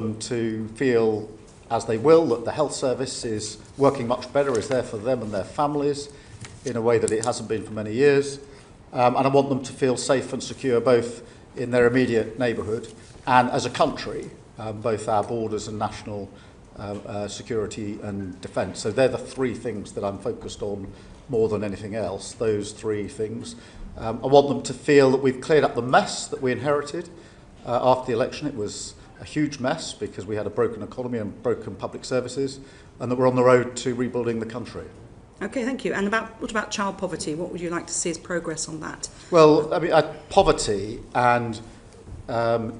them to feel, as they will, that the health service is working much better, is there for them and their families in a way that it hasn't been for many years. And I want them to feel safe and secure both in their immediate neighbourhood and as a country, both our borders and national security and defence. So they're the three things that I'm focused on more than anything else, those three things. I want them to feel that we've cleared up the mess that we inherited after the election. It was a huge mess because we had a broken economy and broken public services, and that we're on the road to rebuilding the country. Okay, thank you. And what about child poverty? What would you like to see as progress on that? Well, I mean, poverty and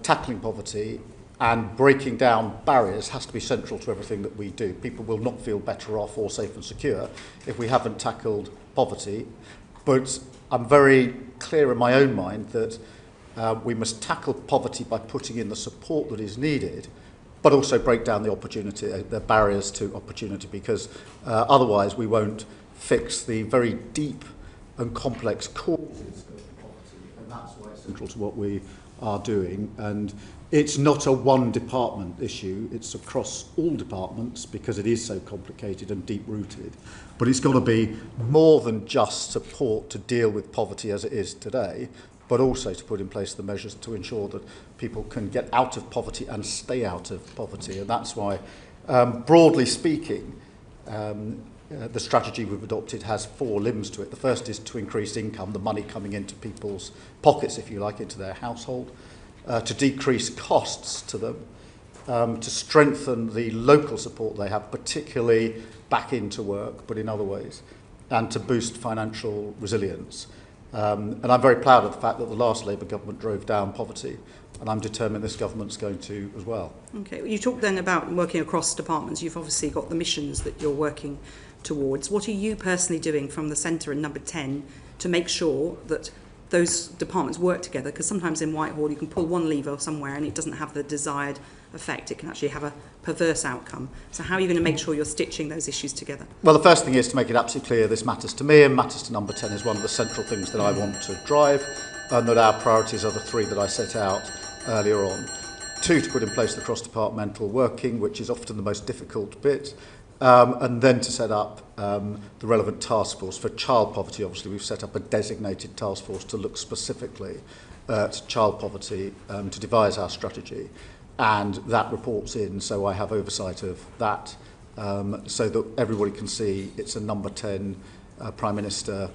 tackling poverty and breaking down barriers has to be central to everything that we do. People will not feel better off or safe and secure if we haven't tackled poverty. But I'm very clear in my own mind that we must tackle poverty by putting in the support that is needed, but also break down the barriers to opportunity, because otherwise we won't fix the very deep and complex causes of poverty, and that's why it's central to what we are doing. And it's not a one department issue, it's across all departments because it is so complicated and deep rooted. But it's got to be more than just support to deal with poverty as it is today, but also to put in place the measures to ensure that people can get out of poverty and stay out of poverty. And that's why, broadly speaking, the strategy we've adopted has four limbs to it. The first is to increase income, the money coming into people's pockets, if you like, into their household, to decrease costs to them, to strengthen the local support they have, particularly back into work, but in other ways, and to boost financial resilience. And I'm very proud of the fact that the last Labour government drove down poverty, and I'm determined this government's going to as well. Okay, you talked then about working across departments. You've obviously got the missions that you're working towards. What are you personally doing from the centre in number 10 to make sure that those departments work together? Because sometimes in Whitehall you can pull one lever somewhere and it doesn't have the desired effect. It can actually have a perverse outcome. So how are you going to make sure you're stitching those issues together? Well, the first thing is to make it absolutely clear this matters to me, and matters to number 10 is one of the central things that I want to drive, and that our priorities are the three that I set out earlier on. 2, to put in place the cross-departmental working, which is often the most difficult bit, and then to set up the relevant task force. For child poverty, obviously, we've set up a designated task force to look specifically at child poverty, to devise our strategy. And that reports in, so I have oversight of that, so that everybody can see it's a number 10 Prime Minister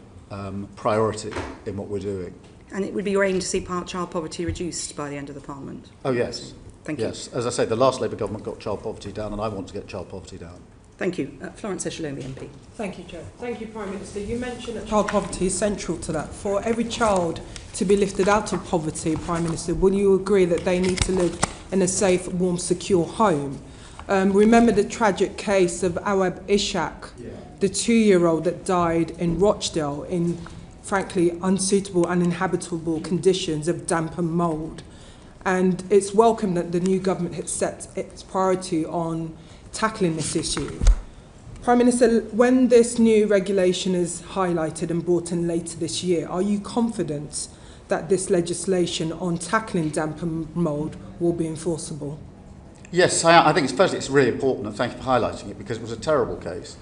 priority in what we're doing. And it would be your aim to see child poverty reduced by the end of the Parliament? Oh, yes. Thank you. Yes, as I say, the last Labour government got child poverty down, and I want to get child poverty down. Thank you. Florence Eshalomi, MP. Thank you, Chair. Thank you, Prime Minister. You mentioned that child poverty is central to that. For every child to be lifted out of poverty, Prime Minister, will you agree that they need to live in a safe, warm, secure home? Remember the tragic case of Awab Ishaq, the 2-year-old that died in Rochdale in, frankly, unsuitable, uninhabitable conditions of damp and mould. And it's welcome that the new government has set its priority on tackling this issue. Prime Minister, when this new regulation is highlighted and brought in later this year, are you confident that this legislation on tackling damp and mould will be enforceable? Yes, I think firstly it's really important, and thank you for highlighting it, because it was a terrible case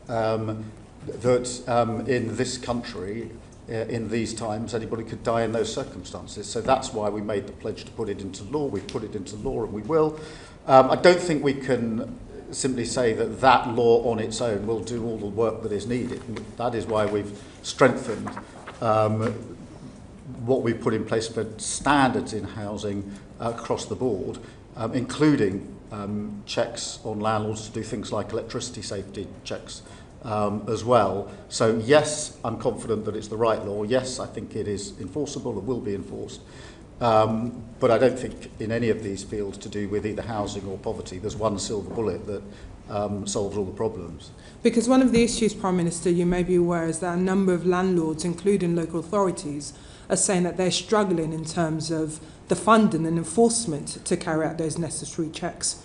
that in this country, in these times, anybody could die in those circumstances. So that's why we made the pledge to put it into law. We've put it into law, and we will. I don't think we can simply say that that law on its own will do all the work that is needed. That is why we've strengthened what we've put in place for standards in housing across the board, including checks on landlords to do things like electricity safety checks as well. So yes, I'm confident that it's the right law. Yes, I think it is enforceable and will be enforced. But I don't think in any of these fields to do with either housing or poverty, there's one silver bullet that solves all the problems. Because one of the issues, Prime Minister, you may be aware, is that a number of landlords, including local authorities, are saying that they're struggling in terms of the funding and enforcement to carry out those necessary checks.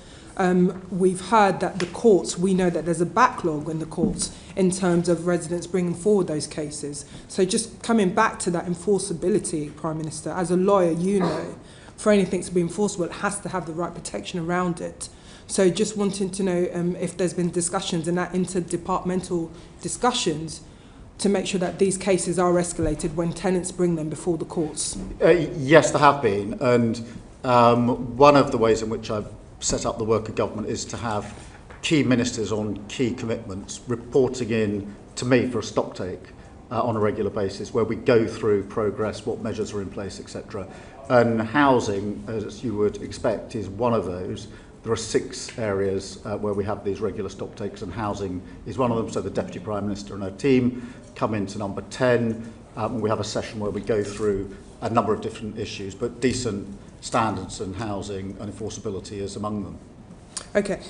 We've heard that the courts, we know that there's a backlog in the courts in terms of residents bringing forward those cases. So just coming back to that enforceability, Prime Minister, as a lawyer, you know, for anything to be enforceable, it has to have the right protection around it. So just wanting to know if there's been discussions and that interdepartmental discussions to make sure that these cases are escalated when tenants bring them before the courts. Yes, there have been, and one of the ways in which I've set up the work of government is to have key ministers on key commitments reporting in to me for a stocktake on a regular basis, where we go through progress, what measures are in place, etc. And housing, as you would expect, is one of those. There are 6 areas where we have these regular stocktakes, and housing is one of them. So the Deputy Prime Minister and her team come into number 10. We have a session where we go through a number of different issues, but decent standards and housing and enforceability is among them. Okay.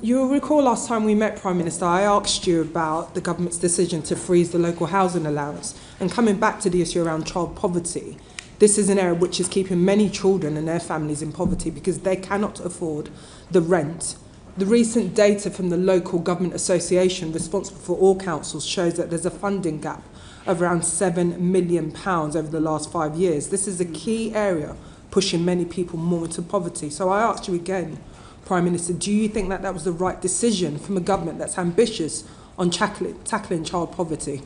You'll recall last time we met, Prime Minister, I asked you about the government's decision to freeze the local housing allowance. And coming back to the issue around child poverty, this is an area which is keeping many children and their families in poverty because they cannot afford the rent. The recent data from the local government association responsible for all councils shows that there's a funding gap of around £7 million over the last 5 years. This is a key area pushing many people more into poverty. So I asked you again, Prime Minister, do you think that that was the right decision from a government that's ambitious on tackling child poverty?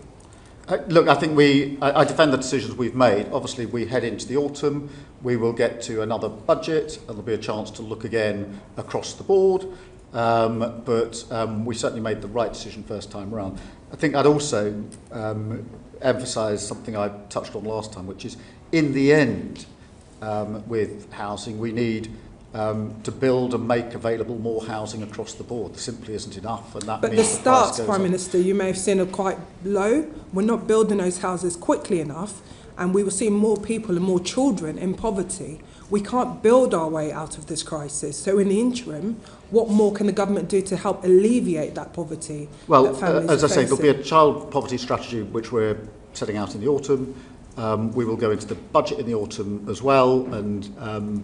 Look, I think I defend the decisions we've made. Obviously, we head into the autumn. We will get to another budget, and there'll be a chance to look again across the board. But we certainly made the right decision first time around. I think I'd also emphasise something I touched on last time, which is, in the end, with housing, we need to build and make available more housing across the board. There simply isn't enough, and that but means the starts, price goes Prime up. Minister, you may have seen are quite low. We're not building those houses quickly enough, and we will see more people and more children in poverty. We can't build our way out of this crisis. So in the interim, what more can the government do to help alleviate that poverty? Well, that families as I are say, there'll be facing? a child poverty strategy which we're setting out in the autumn. We will go into the budget in the autumn as well, and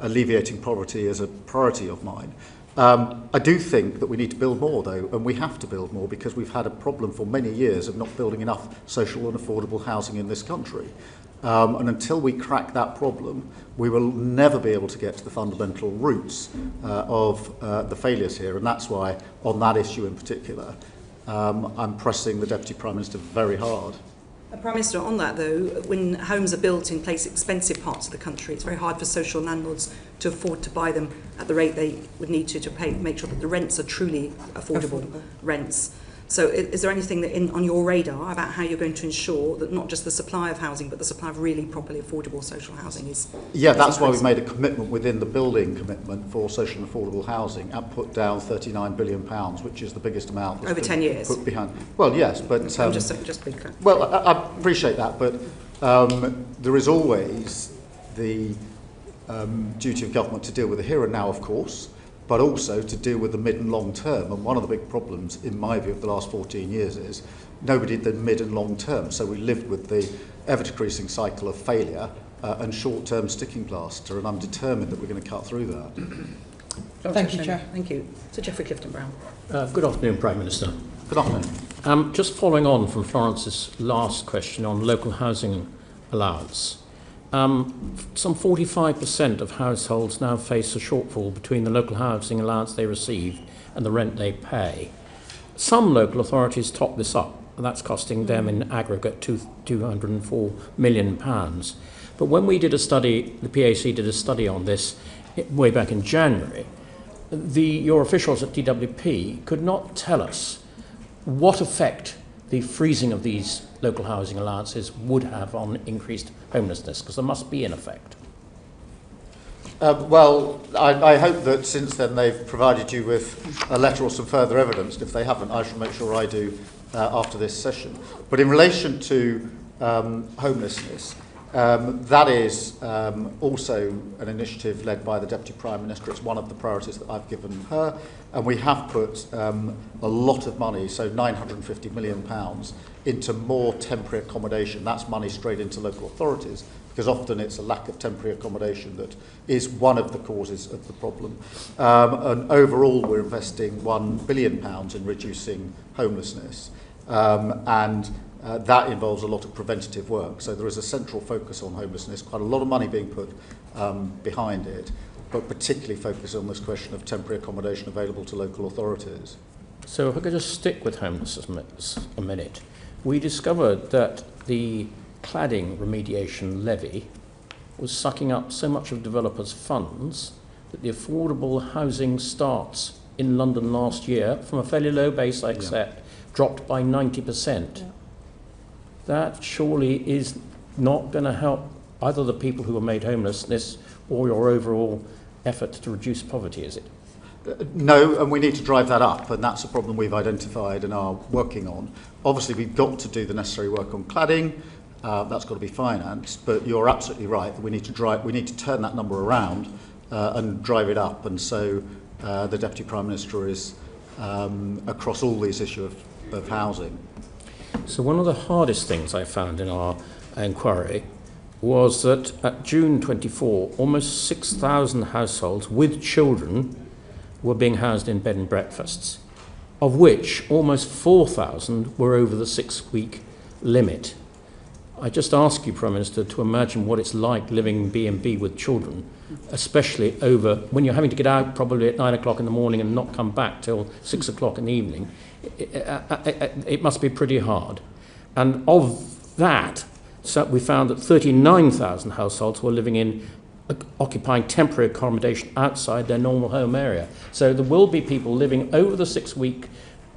alleviating poverty is a priority of mine. I do think that we need to build more, though, and we have to build more because we've had a problem for many years of not building enough social and affordable housing in this country. And until we crack that problem, we will never be able to get to the fundamental roots of the failures here. And that's why, on that issue in particular, I'm pressing the Deputy Prime Minister very hard. Prime Minister, on that though, when homes are built in expensive parts of the country, it's very hard for social landlords to afford to buy them at the rate they would need to pay, make sure that the rents are truly affordable rents. So is there anything that on your radar about how you're going to ensure that not just the supply of housing, but the supply of really properly affordable social housing is? Yeah, that's why we've made a commitment within the building commitment for social and affordable housing and put down £39 billion, which is the biggest amount that's over 10 years. Put behind. Well, yes, but just be clear. well, I appreciate that, but there is always the duty of government to deal with the here and now, of course, but also to deal with the mid and long term. And one of the big problems, in my view, of the last 14 years is nobody did the mid and long term. So we lived with the ever-decreasing cycle of failure and short-term sticking plaster, and I'm determined that we're going to cut through that. Thank you, Chair. Thank you. Sir Geoffrey Clifton-Brown. Good afternoon, Prime Minister. Good afternoon. Just following on from Florence's last question on local housing allowance. Some 45% of households now face a shortfall between the local housing allowance they receive and the rent they pay. Some local authorities top this up, and that's costing them in aggregate £204 million. But when we did a study, the PAC did a study on this way back in January, your officials at DWP could not tell us what effect the freezing of these local housing allowances would have on increased homelessness, because there must be an effect. Well, I hope that since then they've provided you with a letter or some further evidence. If they haven't, I shall make sure I do after this session. But in relation to homelessness, that is also an initiative led by the Deputy Prime Minister. It's one of the priorities that I've given her, and we have put a lot of money, so £950 million, into more temporary accommodation. That's money straight into local authorities, because often it's a lack of temporary accommodation that is one of the causes of the problem. And overall, we're investing £1 billion in reducing homelessness, and that involves a lot of preventative work. So there is a central focus on homelessness, quite a lot of money being put behind it, but particularly focus on this question of temporary accommodation available to local authorities. So if I could just stick with homelessness a minute. We discovered that the cladding remediation levy was sucking up so much of developers' funds that the affordable housing starts in London last year, from a fairly low base, I accept, dropped by 90%. Yeah. That surely is not going to help either the people who are made homelessness or your overall effort to reduce poverty, is it? No, and we need to drive that up, and that's a problem we've identified and are working on. Obviously, we've got to do the necessary work on cladding. That's got to be financed, but you're absolutely right that we need to turn that number around and drive it up. And so the Deputy Prime Minister is across all these issues of housing. So one of the hardest things I found in our inquiry was that at June 24, almost 6,000 households with children were being housed in bed and breakfasts, of which almost 4,000 were over the 6-week limit. I just ask you, Prime Minister, to imagine what it's like living B&B with children, especially over when you're having to get out probably at 9 o'clock in the morning and not come back till 6 o'clock in the evening. It must be pretty hard. And of that, so we found that 39,000 households were living in occupying temporary accommodation outside their normal home area. So there will be people living over the 6-week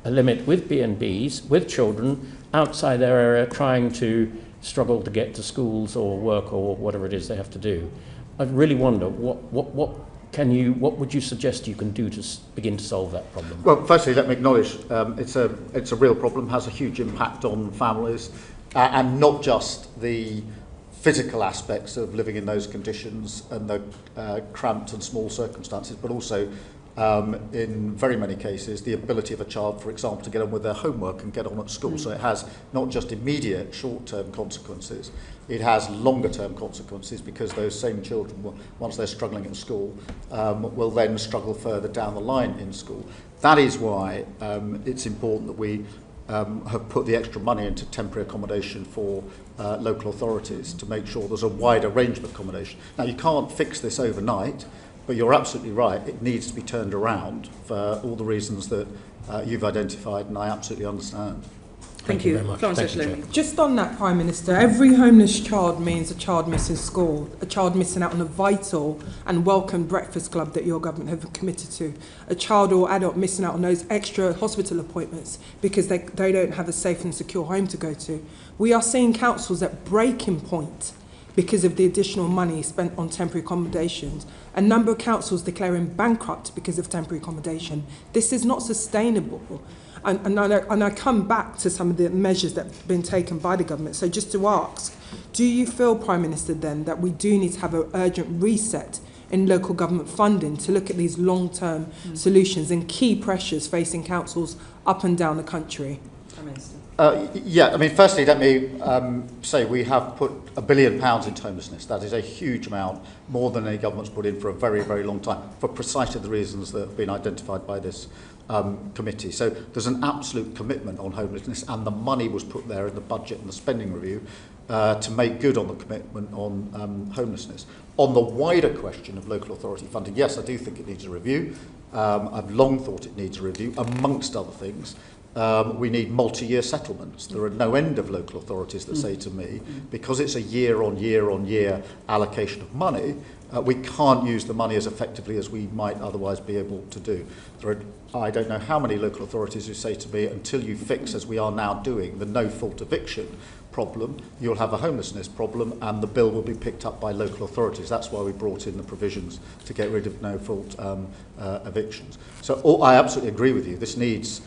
limit with B&Bs, with children, outside their area, trying to struggle to get to schools or work or whatever it is they have to do. I really wonder, what would you suggest you can do to begin to solve that problem? Well, firstly, let me acknowledge it's a real problem, has a huge impact on families, and not just the physical aspects of living in those conditions and the cramped and small circumstances, but also in very many cases the ability of a child, for example, to get on with their homework and get on at school. So it has not just immediate short-term consequences, it has longer-term consequences, because those same children, once they're struggling at school, will then struggle further down the line in school. That is why it's important that we have put the extra money into temporary accommodation for local authorities to make sure there's a wider range of accommodation. Now, you can't fix this overnight, but you're absolutely right, it needs to be turned around for all the reasons that you've identified, and I absolutely understand. Thank you very much. Thank you, just on that, Prime Minister, every homeless child means a child missing school, a child missing out on a vital and welcome breakfast club that your government have committed to, a child or adult missing out on those extra hospital appointments because they don't have a safe and secure home to go to. We are seeing councils at breaking point because of the additional money spent on temporary accommodations. A number of councils declaring bankrupt because of temporary accommodation. This is not sustainable. And I come back to some of the measures that have been taken by the government. So just to ask, do you feel, Prime Minister, then, that we do need to have an urgent reset in local government funding to look at these long-term solutions and key pressures facing councils up and down the country? Prime Minister. Yeah, I mean, firstly, let me say we have put £1 billion into homelessness. That is a huge amount, more than any government's put in for a very, very long time, for precisely the reasons that have been identified by this committee. So there's an absolute commitment on homelessness, and the money was put there in the budget and the spending review to make good on the commitment on homelessness. On the wider question of local authority funding, yes, I do think it needs a review. I've long thought it needs a review, amongst other things. We need multi-year settlements. There are no end of local authorities that say to me, because it's a year-on-year allocation of money, we can't use the money as effectively as we might otherwise be able to do. There are, I don't know how many local authorities who say to me, until you fix, as we are now doing, the no-fault eviction problem, you'll have a homelessness problem, and the bill will be picked up by local authorities. That's why we brought in the provisions to get rid of no-fault evictions. So I absolutely agree with you. This needs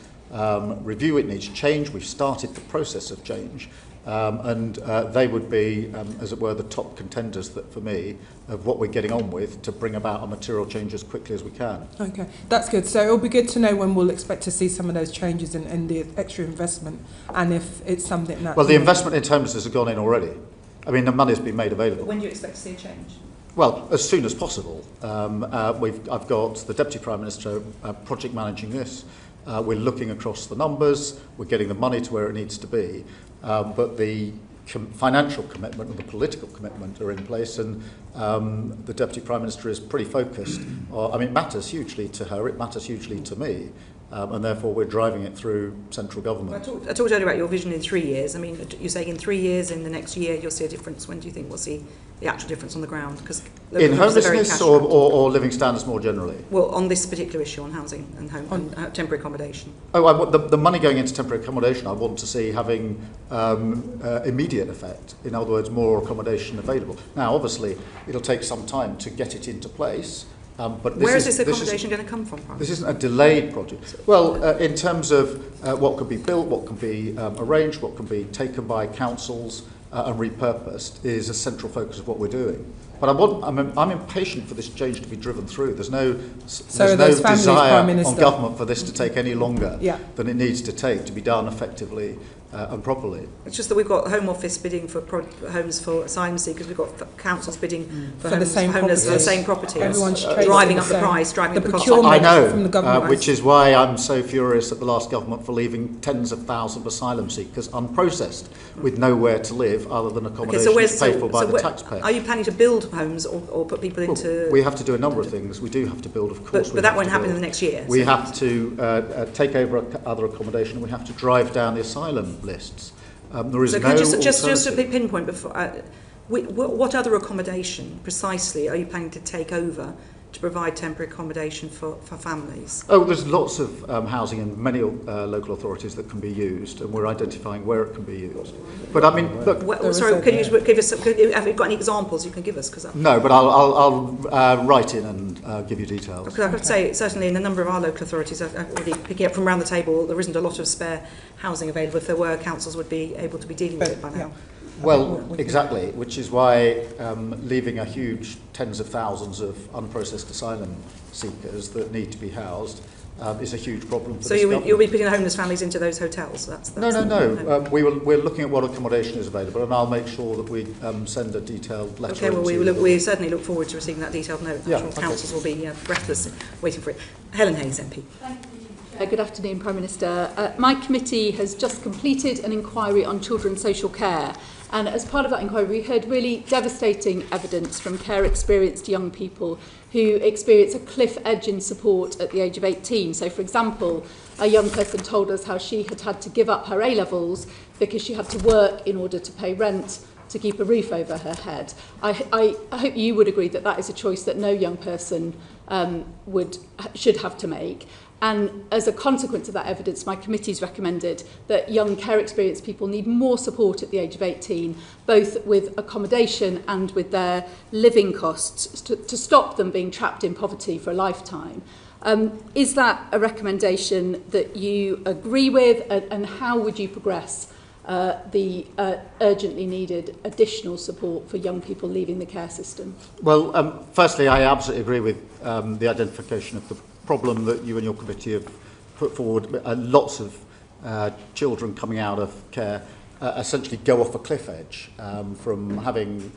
review, it needs change. We've started the process of change, and they would be, as it were, the top contenders that, for me, of what we're getting on with to bring about a material change as quickly as we can. Okay, that's good. So it'll be good to know when we'll expect to see some of those changes and the extra investment, and if it's something that... Well, the investment in homelessness has gone in already. I mean, the money's been made available. When do you expect to see a change? Well, as soon as possible. I've got the Deputy Prime Minister project managing this. We're looking across the numbers, we're getting the money to where it needs to be, but the financial commitment and the political commitment are in place, and the Deputy Prime Minister is pretty focused. It matters hugely to her, it matters hugely to me, and therefore we're driving it through central government. I talked earlier about your vision in 3 years. I mean, you're saying in 3 years, in the next year, you'll see a difference. When do you think we'll see the actual difference on the ground? Because in homelessness or living standards more generally? Well, on this particular issue, on housing and temporary accommodation. The money going into temporary accommodation I want to see having immediate effect. In other words, more accommodation available. Now, obviously, it'll take some time to get it into place. But where is this accommodation going to come from? This isn't a delayed project. Well, in terms of what can be built, what can be arranged, what can be taken by councils and repurposed is a central focus of what we're doing. But I'm impatient for this change to be driven through. There's no desire on government for this to take any longer than it needs to take to be done effectively and properly. It's just that we've got Home Office bidding for homes for asylum seekers. We've got councils bidding for the same properties. Everyone's driving up the price, driving up the cost. I know, which is why I'm so furious at the last government for leaving tens of thousands of asylum seekers unprocessed with nowhere to live other than accommodation paid for by the taxpayer. Are you planning to build homes or put people into... We have to do a number of things. We do have to build, of course. But that won't happen in the next year. We have to take over other accommodation, and we have to drive down the asylum lists. There is just a big pinpoint before. What other accommodation precisely are you planning to take over to provide temporary accommodation for families? Oh, there's lots of housing in many local authorities that can be used, and we're identifying where it can be used. But I mean, look. Can you give us? Have you got any examples you can give us? No, but I'll write in and give you details. Because I could say certainly in a number of our local authorities, already picking up from around the table, there isn't a lot of spare housing available. If there were, councils would be able to be dealing with it by now. Well, exactly, which is why leaving a huge tens of thousands of unprocessed asylum seekers that need to be housed is a huge problem for this government. So you'll be putting the homeless families into those hotels? No. We're looking at what accommodation is available, and I'll make sure that we send a detailed letter. Okay, well, we certainly look forward to receiving that detailed note. I'm sure councils will be breathless waiting for it. Helen Hayes, MP. Thank you. Good afternoon, Prime Minister. My committee has just completed an inquiry on children's social care. And as part of that inquiry, we heard really devastating evidence from care-experienced young people who experience a cliff edge in support at the age of 18. So, for example, a young person told us how she had to give up her A-levels because she had to work in order to pay rent to keep a roof over her head. I hope you would agree that that is a choice that no young person should have to make. And as a consequence of that evidence, my committee's recommended that young care-experienced people need more support at the age of 18, both with accommodation and with their living costs, to stop them being trapped in poverty for a lifetime. Is that a recommendation that you agree with, and how would you progress the urgently needed additional support for young people leaving the care system? Well, firstly, I absolutely agree with the identification of the problem that you and your committee have put forward. Lots of children coming out of care essentially go off a cliff edge from having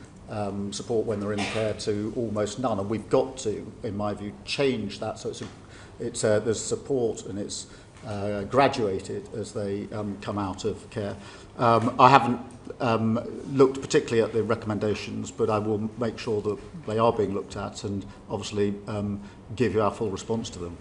support when they're in care to almost none, and we've got to, in my view, change that so there's support and it's graduated as they come out of care. I haven't looked particularly at the recommendations, but I will make sure that they are being looked at and obviously give you our full response to them.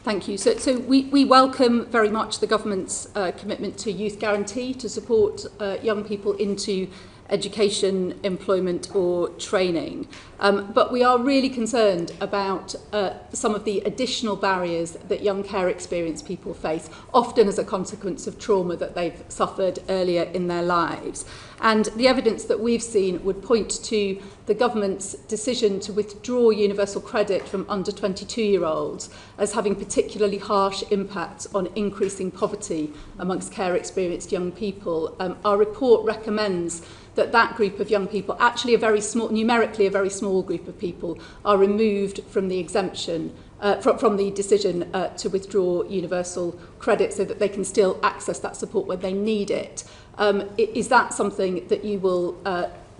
Thank you. So we welcome very much the government's commitment to youth guarantee to support young people into education, employment or training. But we are really concerned about some of the additional barriers that young care experienced people face, often as a consequence of trauma that they've suffered earlier in their lives. And the evidence that we've seen would point to the government's decision to withdraw universal credit from under 22-year-olds as having particularly harsh impacts on increasing poverty amongst care experienced young people. Our report recommends that group of young people, actually numerically a very small group of people, are removed from the exemption, from the decision to withdraw universal credit so that they can still access that support when they need it. Is that something that you will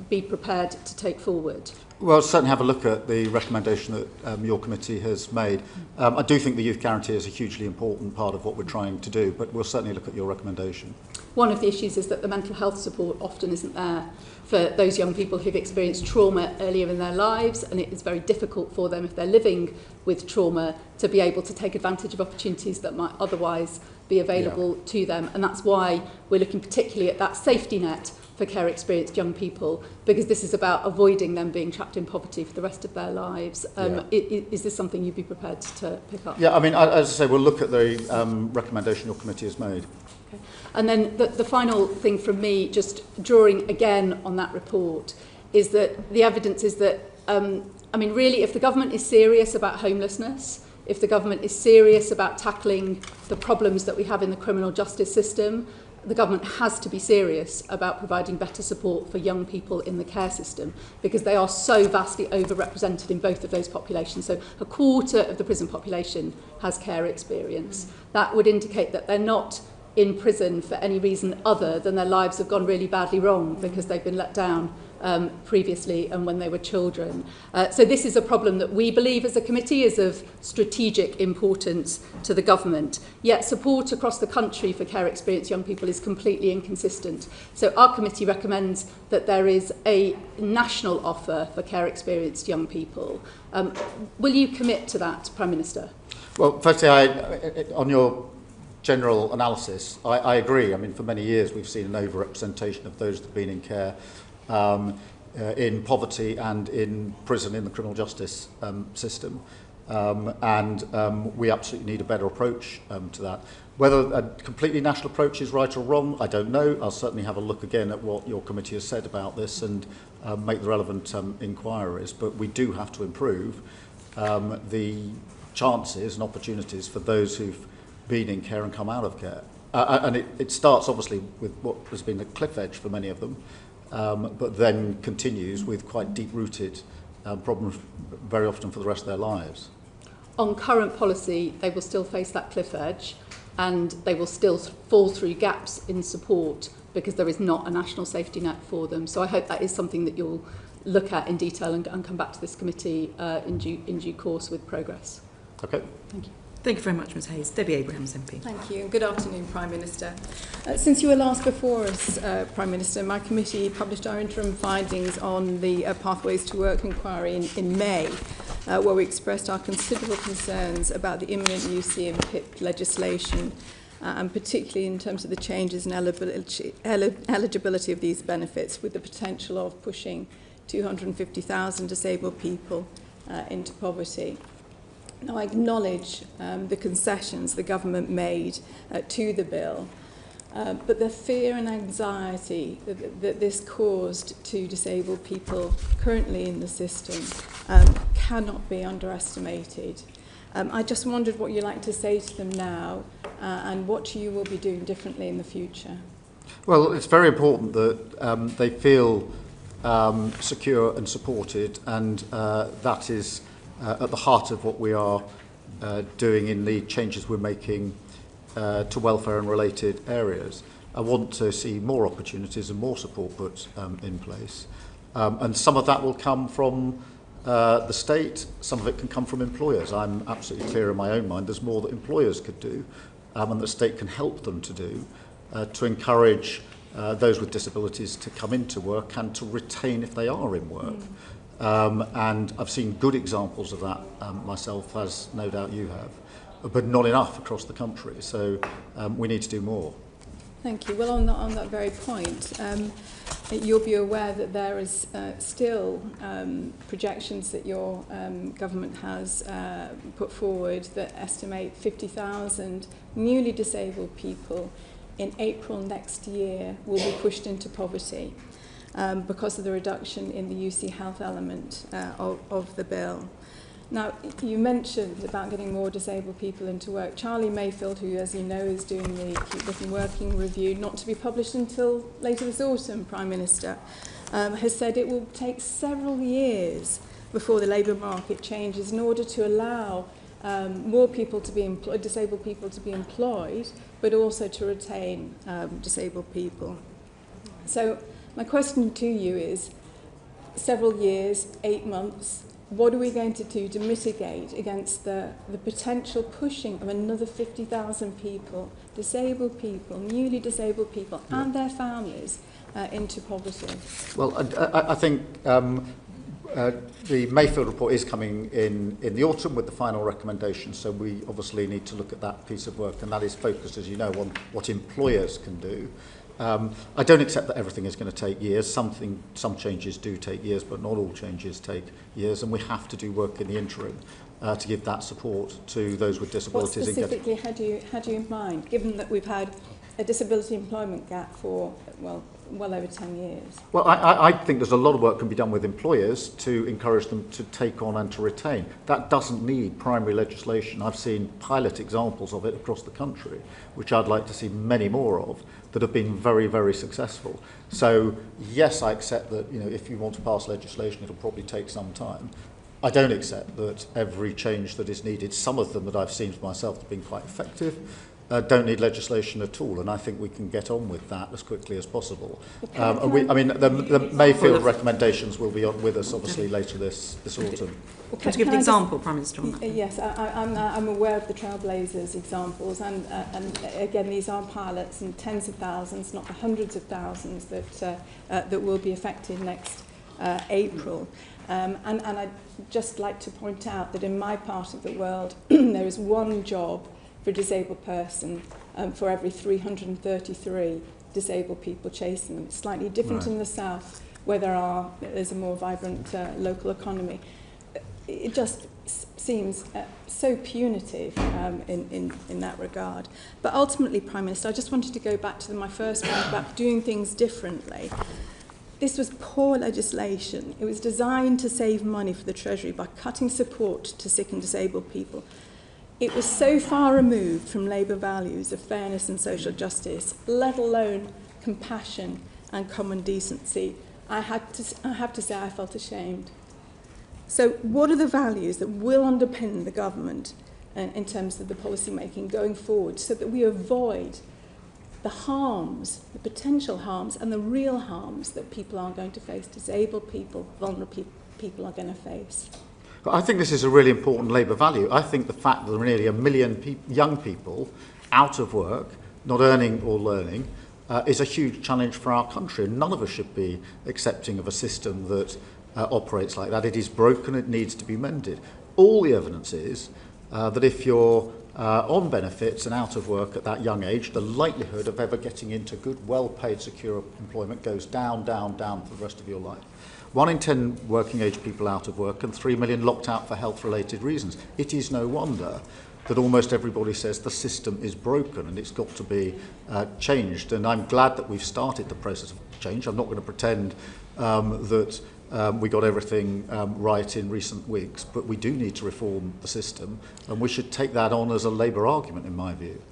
be prepared to take forward? Well, certainly have a look at the recommendation that your committee has made. I do think the youth guarantee is a hugely important part of what we're trying to do, but we'll certainly look at your recommendation. One of the issues is that the mental health support often isn't there for those young people who've experienced trauma earlier in their lives, and it is very difficult for them, if they're living with trauma, to be able to take advantage of opportunities that might otherwise be available to them. And that's why we're looking particularly at that safety net for care experienced young people, because this is about avoiding them being trapped in poverty for the rest of their lives. Is this something you'd be prepared to pick up? Yeah, I mean, as I say, we'll look at the recommendation your committee has made. Okay. And then the final thing from me, just drawing again on that report, is that the evidence is that, I mean, really, if the government is serious about homelessness, if the government is serious about tackling the problems that we have in the criminal justice system, the government has to be serious about providing better support for young people in the care system, because they are so vastly overrepresented in both of those populations. So a quarter of the prison population has care experience. That would indicate that they're not in prison for any reason other than their lives have gone really badly wrong because they've been let down previously and when they were children. So this is a problem that we believe as a committee is of strategic importance to the government, yet support across the country for care experienced young people is completely inconsistent. So our committee recommends that there is a national offer for care experienced young people. Will you commit to that, Prime Minister? Well, firstly, on your general analysis, I agree. I mean, for many years we've seen an overrepresentation of those that have been in care in poverty and in prison in the criminal justice system. We absolutely need a better approach to that. Whether a completely national approach is right or wrong, I don't know. I'll certainly have a look again at what your committee has said about this and make the relevant inquiries. But we do have to improve the chances and opportunities for those who've been in care and come out of care. And it starts obviously with what has been a cliff edge for many of them, but then continues with quite deep-rooted problems very often for the rest of their lives. On current policy, they will still face that cliff edge and they will still fall through gaps in support because there is not a national safety net for them. So I hope that is something that you'll look at in detail and come back to this committee in due course with progress. Okay. Thank you. Thank you very much, Ms Hayes. Debbie Abrahams, MP. Thank you, and good afternoon, Prime Minister. Since you were last before us, Prime Minister, my committee published our interim findings on the Pathways to Work inquiry in May, where we expressed our considerable concerns about the imminent UC and PIP legislation, and particularly in terms of the changes in eligibility of these benefits, with the potential of pushing 250,000 disabled people into poverty. Now, I acknowledge the concessions the government made to the bill, but the fear and anxiety that this caused to disabled people currently in the system cannot be underestimated. I just wondered what you'd like to say to them now and what you will be doing differently in the future. Well, it's very important that they feel secure and supported, and that is at the heart of what we are doing in the changes we're making to welfare and related areas. I want to see more opportunities and more support put in place. And some of that will come from the state, some of it can come from employers. I'm absolutely clear in my own mind there's more that employers could do and the state can help them to do to encourage those with disabilities to come into work and to retain if they are in work. And I've seen good examples of that myself, as no doubt you have, but not enough across the country. So we need to do more. Thank you. Well, on that very point, you'll be aware that there is still projections that your government has put forward that estimate 50,000 newly disabled people in April next year will be pushed into poverty. Because of the reduction in the UC health element of the bill. Now, you mentioned about getting more disabled people into work. Charlie Mayfield, who, as you know, is doing the Keep Looking Working review, not to be published until later this autumn, Prime Minister, has said it will take several years before the labour market changes in order to allow more people to be employed, disabled people to be employed, but also to retain disabled people. So, my question to you is, several years, 8 months. What are we going to do to mitigate against the potential pushing of another 50,000 people, disabled people, newly disabled people, and their families into poverty? Well, I think the Mayfield report is coming in the autumn with the final recommendations, so we obviously need to look at that piece of work, and that is focused, as you know, on what employers can do. I don't accept that everything is going to take years. Some changes do take years, but not all changes take years, and we have to do work in the interim to give that support to those with disabilities. What specifically had you in mind, given that we've had a disability employment gap for, well over 10 years? Well, I think there's a lot of work can be done with employers to encourage them to take on and to retain. That doesn't need primary legislation. I've seen pilot examples of it across the country, which I'd like to see many more of, that have been very, very successful. So, yes, I accept that, if you want to pass legislation, it'll probably take some time. I don't accept that every change that is needed, some of them that I've seen for myself have been quite effective, don't need legislation at all, and I think we can get on with that as quickly as possible. The Mayfield recommendations will be on with us, obviously, later this autumn. Can you give an example, Prime Minister, on that? Yes, I'm aware of the Trailblazers examples, and again, these are pilots and tens of thousands, not the hundreds of thousands that will be affected next April. And I'd just like to point out that in my part of the world, there is one job for a disabled person for every 333 disabled people chasing them. It's slightly different in the south, where there's a more vibrant local economy. It just seems so punitive in that regard. But ultimately, Prime Minister, I just wanted to go back to my first point about doing things differently. This was poor legislation. It was designed to save money for the Treasury by cutting support to sick and disabled people. It was so far removed from Labour values of fairness and social justice, let alone compassion and common decency. I have to say I felt ashamed. So what are the values that will underpin the government in terms of the policy making going forward, so that we avoid the harms, the potential harms and the real harms that people are going to face, disabled people, vulnerable people are going to face? I think this is a really important Labour value. I think the fact that there are nearly 1 million young people out of work, not earning or learning, is a huge challenge for our country. None of us should be accepting of a system that operates like that. It is broken, it needs to be mended. All the evidence is that if you're on benefits and out of work at that young age, the likelihood of ever getting into good, well-paid, secure employment goes down, down, down for the rest of your life. 1 in 10 working age people out of work and 3 million locked out for health-related reasons. It is no wonder that almost everybody says the system is broken and it's got to be changed. And I'm glad that we've started the process of change. I'm not going to pretend that we got everything right in recent weeks, but we do need to reform the system, and we should take that on as a Labour argument, in my view.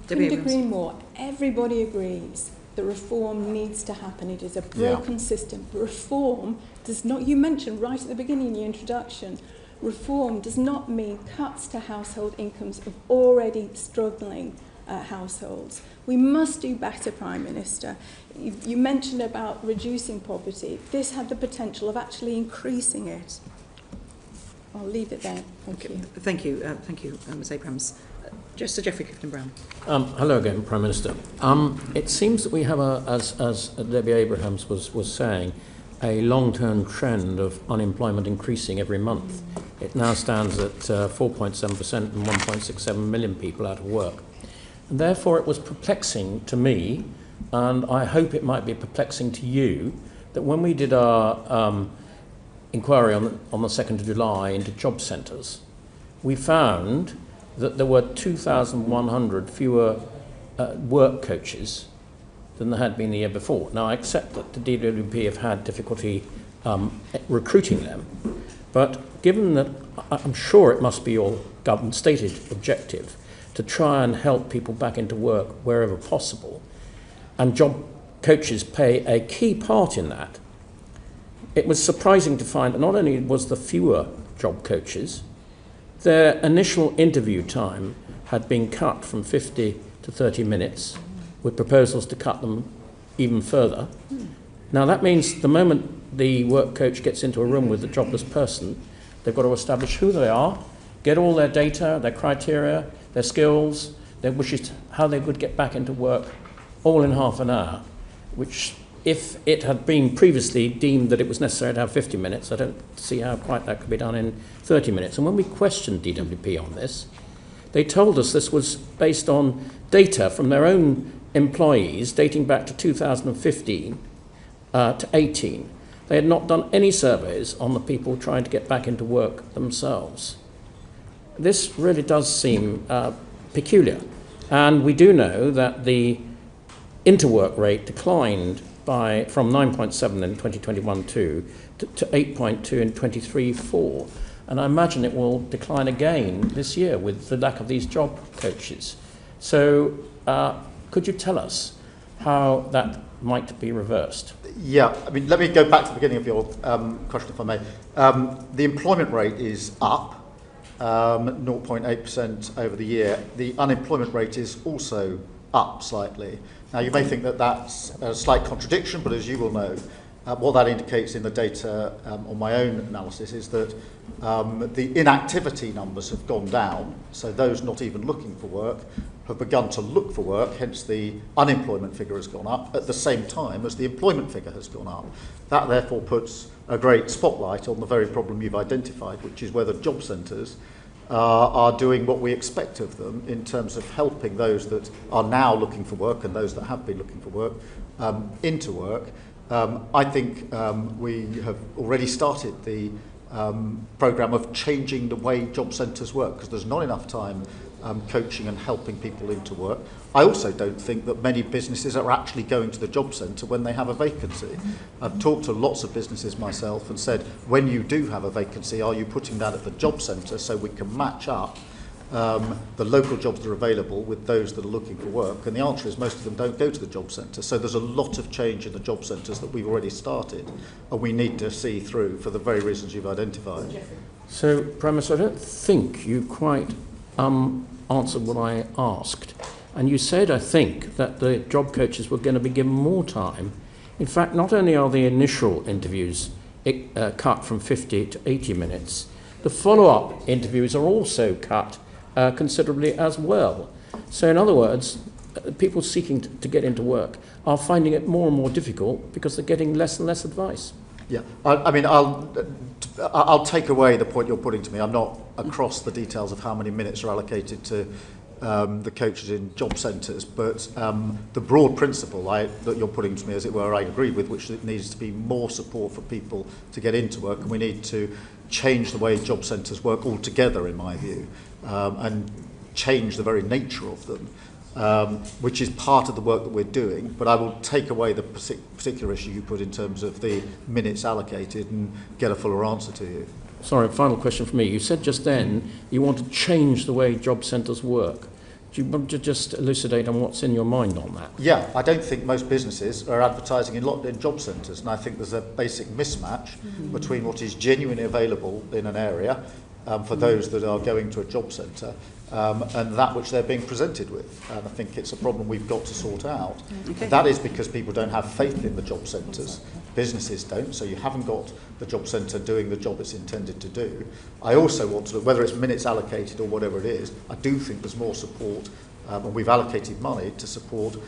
Couldn't agree more. Everybody agrees that reform needs to happen. It is a broken system. Reform does not, you mentioned right at the beginning in your introduction, reform does not mean cuts to household incomes of already struggling households. We must do better, Prime Minister. You mentioned about reducing poverty. This had the potential of actually increasing it. I'll leave it there. Thank you. Thank you, Ms Abrams. Just Geoffrey Clifton-Brown. Hello again, Prime Minister. It seems that we have, as Debbie Abrahams was saying, a long-term trend of unemployment increasing every month. It now stands at 4.7% and 1.67 million people out of work. And therefore, it was perplexing to me, and I hope it might be perplexing to you, that when we did our inquiry on the 2nd of July into job centres, we found that there were 2,100 fewer work coaches than there had been the year before. Now, I accept that the DWP have had difficulty recruiting them, but given that I'm sure it must be your government stated objective to try and help people back into work wherever possible, and job coaches play a key part in that, it was surprising to find that not only was there fewer job coaches, their initial interview time had been cut from 50 to 30 minutes, with proposals to cut them even further. Now that means the moment the work coach gets into a room with the jobless person, they've got to establish who they are, get all their data, their criteria, their skills, their wishes, how they would get back into work, all in half an hour, which if it had been previously deemed that it was necessary to have 50 minutes, I don't see how quite that could be done in 30 minutes. And when we questioned DWP on this, they told us this was based on data from their own employees dating back to 2015 to 18. They had not done any surveys on the people trying to get back into work themselves. This really does seem peculiar. And we do know that the interwork rate declined from 9.7 in 2021 to 8.2 in 23-4. And I imagine it will decline again this year with the lack of these job coaches. So could you tell us how that might be reversed? Yeah, I mean, let me go back to the beginning of your question, if I may. The employment rate is up 0.8% over the year. The unemployment rate is also up slightly. Now, you may think that that's a slight contradiction, but as you will know, what that indicates in the data on my own analysis is that the inactivity numbers have gone down, so those not even looking for work have begun to look for work, hence the unemployment figure has gone up at the same time as the employment figure has gone up. That therefore puts a great spotlight on the very problem you've identified, which is whether job centres are doing what we expect of them in terms of helping those that are now looking for work and those that have been looking for work into work. I think we have already started the programme of changing the way job centres work, because there's not enough time coaching and helping people into work. I also don't think that many businesses are actually going to the job centre when they have a vacancy. I've talked to lots of businesses myself and said, when you do have a vacancy, are you putting that at the job centre so we can match up the local jobs that are available with those that are looking for work? And the answer is most of them don't go to the job centre. So there's a lot of change in the job centres that we've already started and we need to see through for the very reasons you've identified. So, Prime Minister, I don't think you quite answered what I asked. And you said, I think, that the job coaches were going to be given more time. In fact, not only are the initial interviews cut from 50 to 80 minutes, the follow-up interviews are also cut considerably as well. So in other words, people seeking to get into work are finding it more and more difficult because they're getting less and less advice. Yeah, I mean, I'll take away the point you're putting to me. I'm not across the details of how many minutes are allocated to the coaches in job centres, but the broad principle that you're putting to me, as it were, I agree with, which it needs to be more support for people to get into work, and we need to change the way job centres work altogether, in my view, and change the very nature of them. Which is part of the work that we're doing, but I will take away the particular issue you put in terms of the minutes allocated and get a fuller answer to you. Sorry, final question for me. You said just then you want to change the way job centres work. Do you want to just elucidate on what's in your mind on that? Yeah, I don't think most businesses are advertising in job centres, and I think there's a basic mismatch between what is genuinely available in an area for those that are going to a job centre and that which they're being presented with. And I think it's a problem we've got to sort out. Okay. That is because people don't have faith in the job centres. Businesses don't, so you haven't got the job centre doing the job it's intended to do. I also want to, whether it's minutes allocated or whatever it is, I do think there's more support, and we've allocated money to support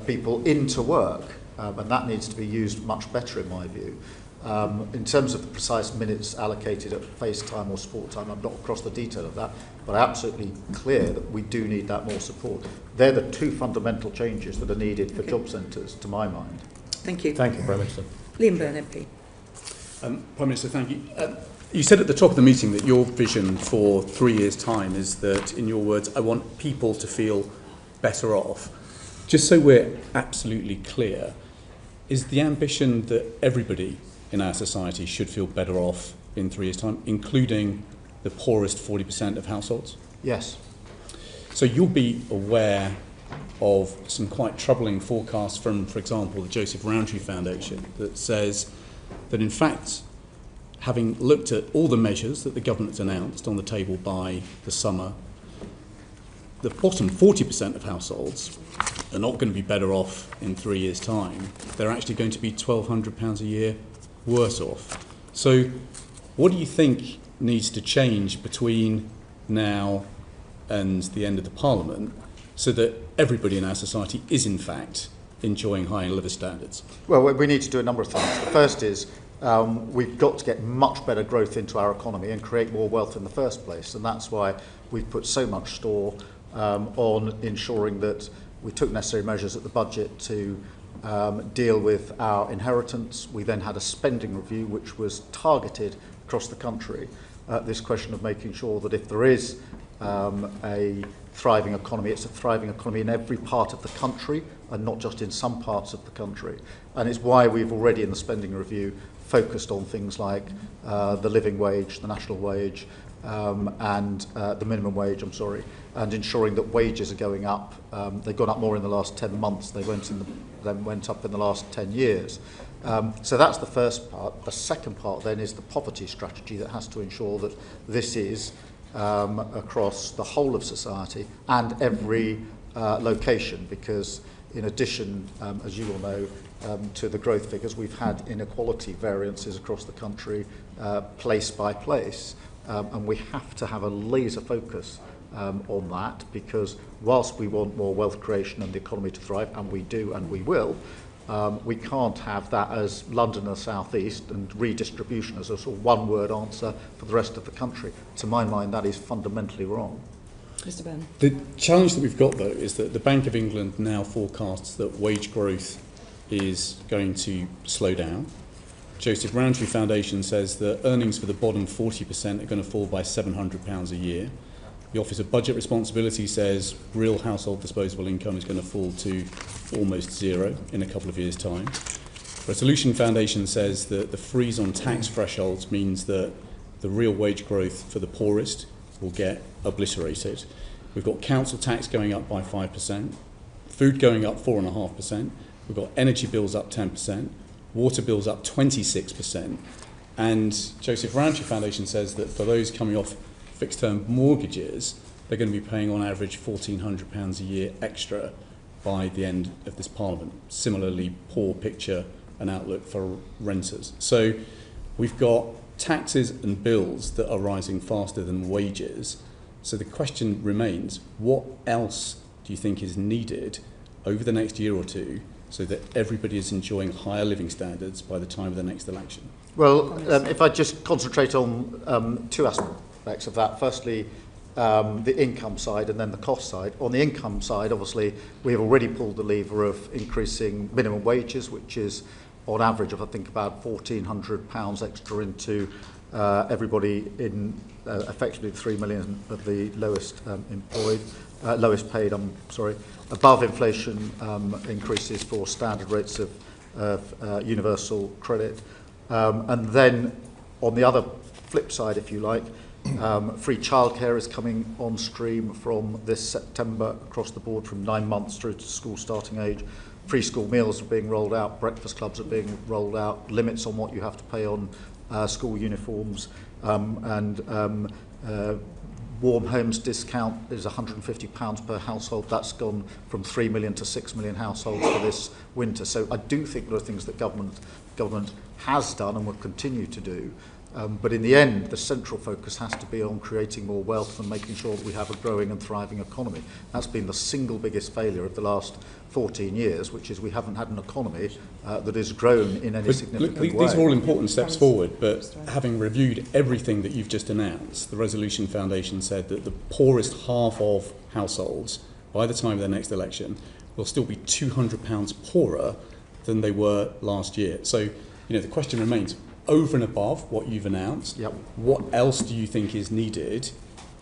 people into work, and that needs to be used much better in my view. In terms of the precise minutes allocated at face time or support time, I'm not across the detail of that, but I'm absolutely clear that we do need that more support. They're the two fundamental changes that are needed for job centres, to my mind. Thank you. Thank you, Prime Minister. Liam Byrne, MP. Prime Minister, thank you. You said at the top of the meeting that your vision for 3 years' time is that, in your words, I want people to feel better off. Just so we're absolutely clear, is the ambition that everybody in our society should feel better off in 3 years' time, including the poorest 40% of households? Yes. So you'll be aware of some quite troubling forecasts from, for example, the Joseph Rowntree Foundation that says that, in fact, having looked at all the measures that the government's announced on the table by the summer, the bottom 40% of households are not going to be better off in 3 years' time. They're actually going to be £1,200 a year worse off. So what do you think needs to change between now and the end of the Parliament so that everybody in our society is in fact enjoying higher living standards? Well, we need to do a number of things. The first is we've got to get much better growth into our economy and create more wealth in the first place. And that's why we've put so much store on ensuring that we took necessary measures at the budget to deal with our inheritance. We then had a spending review which was targeted across the country. This question of making sure that if there is a thriving economy, it's a thriving economy in every part of the country and not just in some parts of the country. And it's why we've already in the spending review focused on things like the living wage, the national wage, and the minimum wage, and ensuring that wages are going up. They've gone up more in the last 10 months. They went up in the last 10 years. So that's the first part. The second part then is the poverty strategy that has to ensure that this is across the whole of society and every location, because in addition, as you all know, to the growth figures, we've had inequality variances across the country, place by place, and we have to have a laser focus on that, because whilst we want more wealth creation and the economy to thrive, and we do and we will, we can't have that as London and the South East and redistribution as a sort of one-word answer for the rest of the country. To my mind, that is fundamentally wrong. Mr. Byrne. The challenge that we've got, though, is that the Bank of England now forecasts that wage growth is going to slow down. Joseph Rowntree Foundation says that earnings for the bottom 40% are going to fall by £700 a year. The Office of Budget Responsibility says real household disposable income is going to fall to almost zero in a couple of years' time. Resolution Foundation says that the freeze on tax thresholds means that the real wage growth for the poorest will get obliterated. We've got council tax going up by 5%, food going up 4.5%, we've got energy bills up 10%, water bills up 26%, and Joseph Rowntree Foundation says that for those coming off fixed-term mortgages, they're going to be paying on average £1,400 a year extra by the end of this Parliament. Similarly, poor picture and outlook for renters. So we've got taxes and bills that are rising faster than wages. So the question remains, what else do you think is needed over the next year or two so that everybody is enjoying higher living standards by the time of the next election? Well, if I just concentrate on two aspects of that. Firstly, the income side and then the cost side. On the income side, obviously, we have already pulled the lever of increasing minimum wages, which is on average of, I think, about £1,400 extra into everybody in effectively 3 million of the lowest lowest paid, above inflation increases for standard rates of universal credit. And then on the other flip side, if you like, free childcare is coming on stream from this September across the board from 9 months through to school starting age. Free school meals are being rolled out, breakfast clubs are being rolled out, limits on what you have to pay on school uniforms, and warm homes discount is £150 per household. That's gone from 3 million to 6 million households for this winter. So I do think there are things that government has done and will continue to do. But in the end, the central focus has to be on creating more wealth and making sure that we have a growing and thriving economy. That's been the single biggest failure of the last 14 years, which is we haven't had an economy that has grown in any significant way. These are all important steps forward, but having reviewed everything that you've just announced, the Resolution Foundation said that the poorest half of households, by the time of the next election, will still be £200 poorer than they were last year. So, the question remains, over and above what you've announced, what else do you think is needed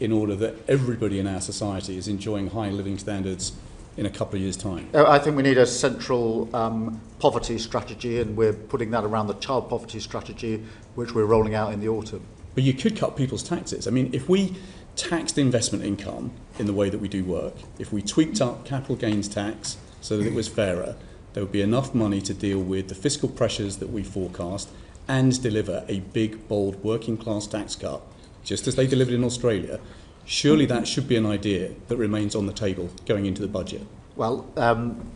in order that everybody in our society is enjoying high living standards in a couple of years' time? I think we need a central poverty strategy, and we're putting that around the child poverty strategy, which we're rolling out in the autumn. But you could cut people's taxes. I mean, if we taxed investment income in the way that we do work, if we tweaked up capital gains tax so that it was fairer, there would be enough money to deal with the fiscal pressures that we forecast and deliver a big, bold, working-class tax cut, just as they delivered in Australia. Surely that should be an idea that remains on the table going into the budget. Well, I'm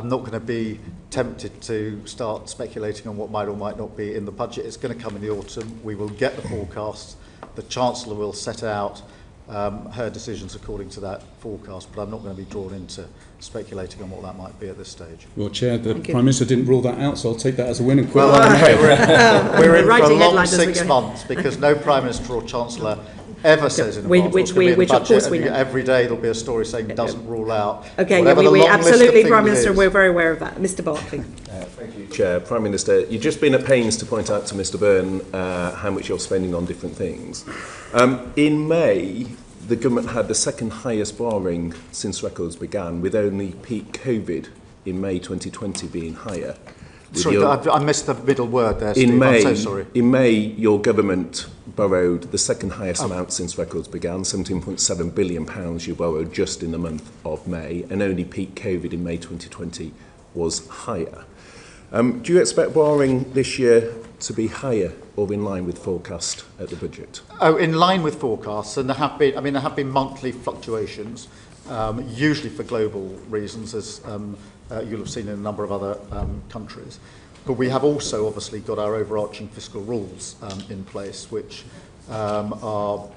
not going to be tempted to start speculating on what might or might not be in the budget. It's going to come in the autumn. We will get the forecasts. The Chancellor will set out her decisions according to that forecast, but I'm not going to be drawn into speculating on what that might be at this stage. Well, Chair, the Prime Minister didn't rule that out, so I'll take that as a win and quit. Well, we're in for a long 6 months because no Prime Minister or Chancellor ever says in advance what's going to be in the budget, and every day there'll be a story saying doesn't rule out. Okay, we absolutely, Prime Minister, we're very aware of that. Mr Barclay. Thank you, Chair. Prime Minister, you've just been at pains to point out to Mr Byrne how much you're spending on different things. In May, the government had the second highest borrowing since records began, with only peak COVID in May 2020 being higher. Sorry, I missed the middle word there, Steve. I'm so sorry. In May, your government borrowed the second highest amount since records began, £17.7 billion you borrowed just in the month of May, and only peak COVID in May 2020 was higher. Do you expect borrowing this year to be higher or in line with forecast at the budget? Oh, in line with forecasts, and there have been monthly fluctuations, usually for global reasons, as you'll have seen in a number of other countries. But we have also obviously got our overarching fiscal rules in place, which are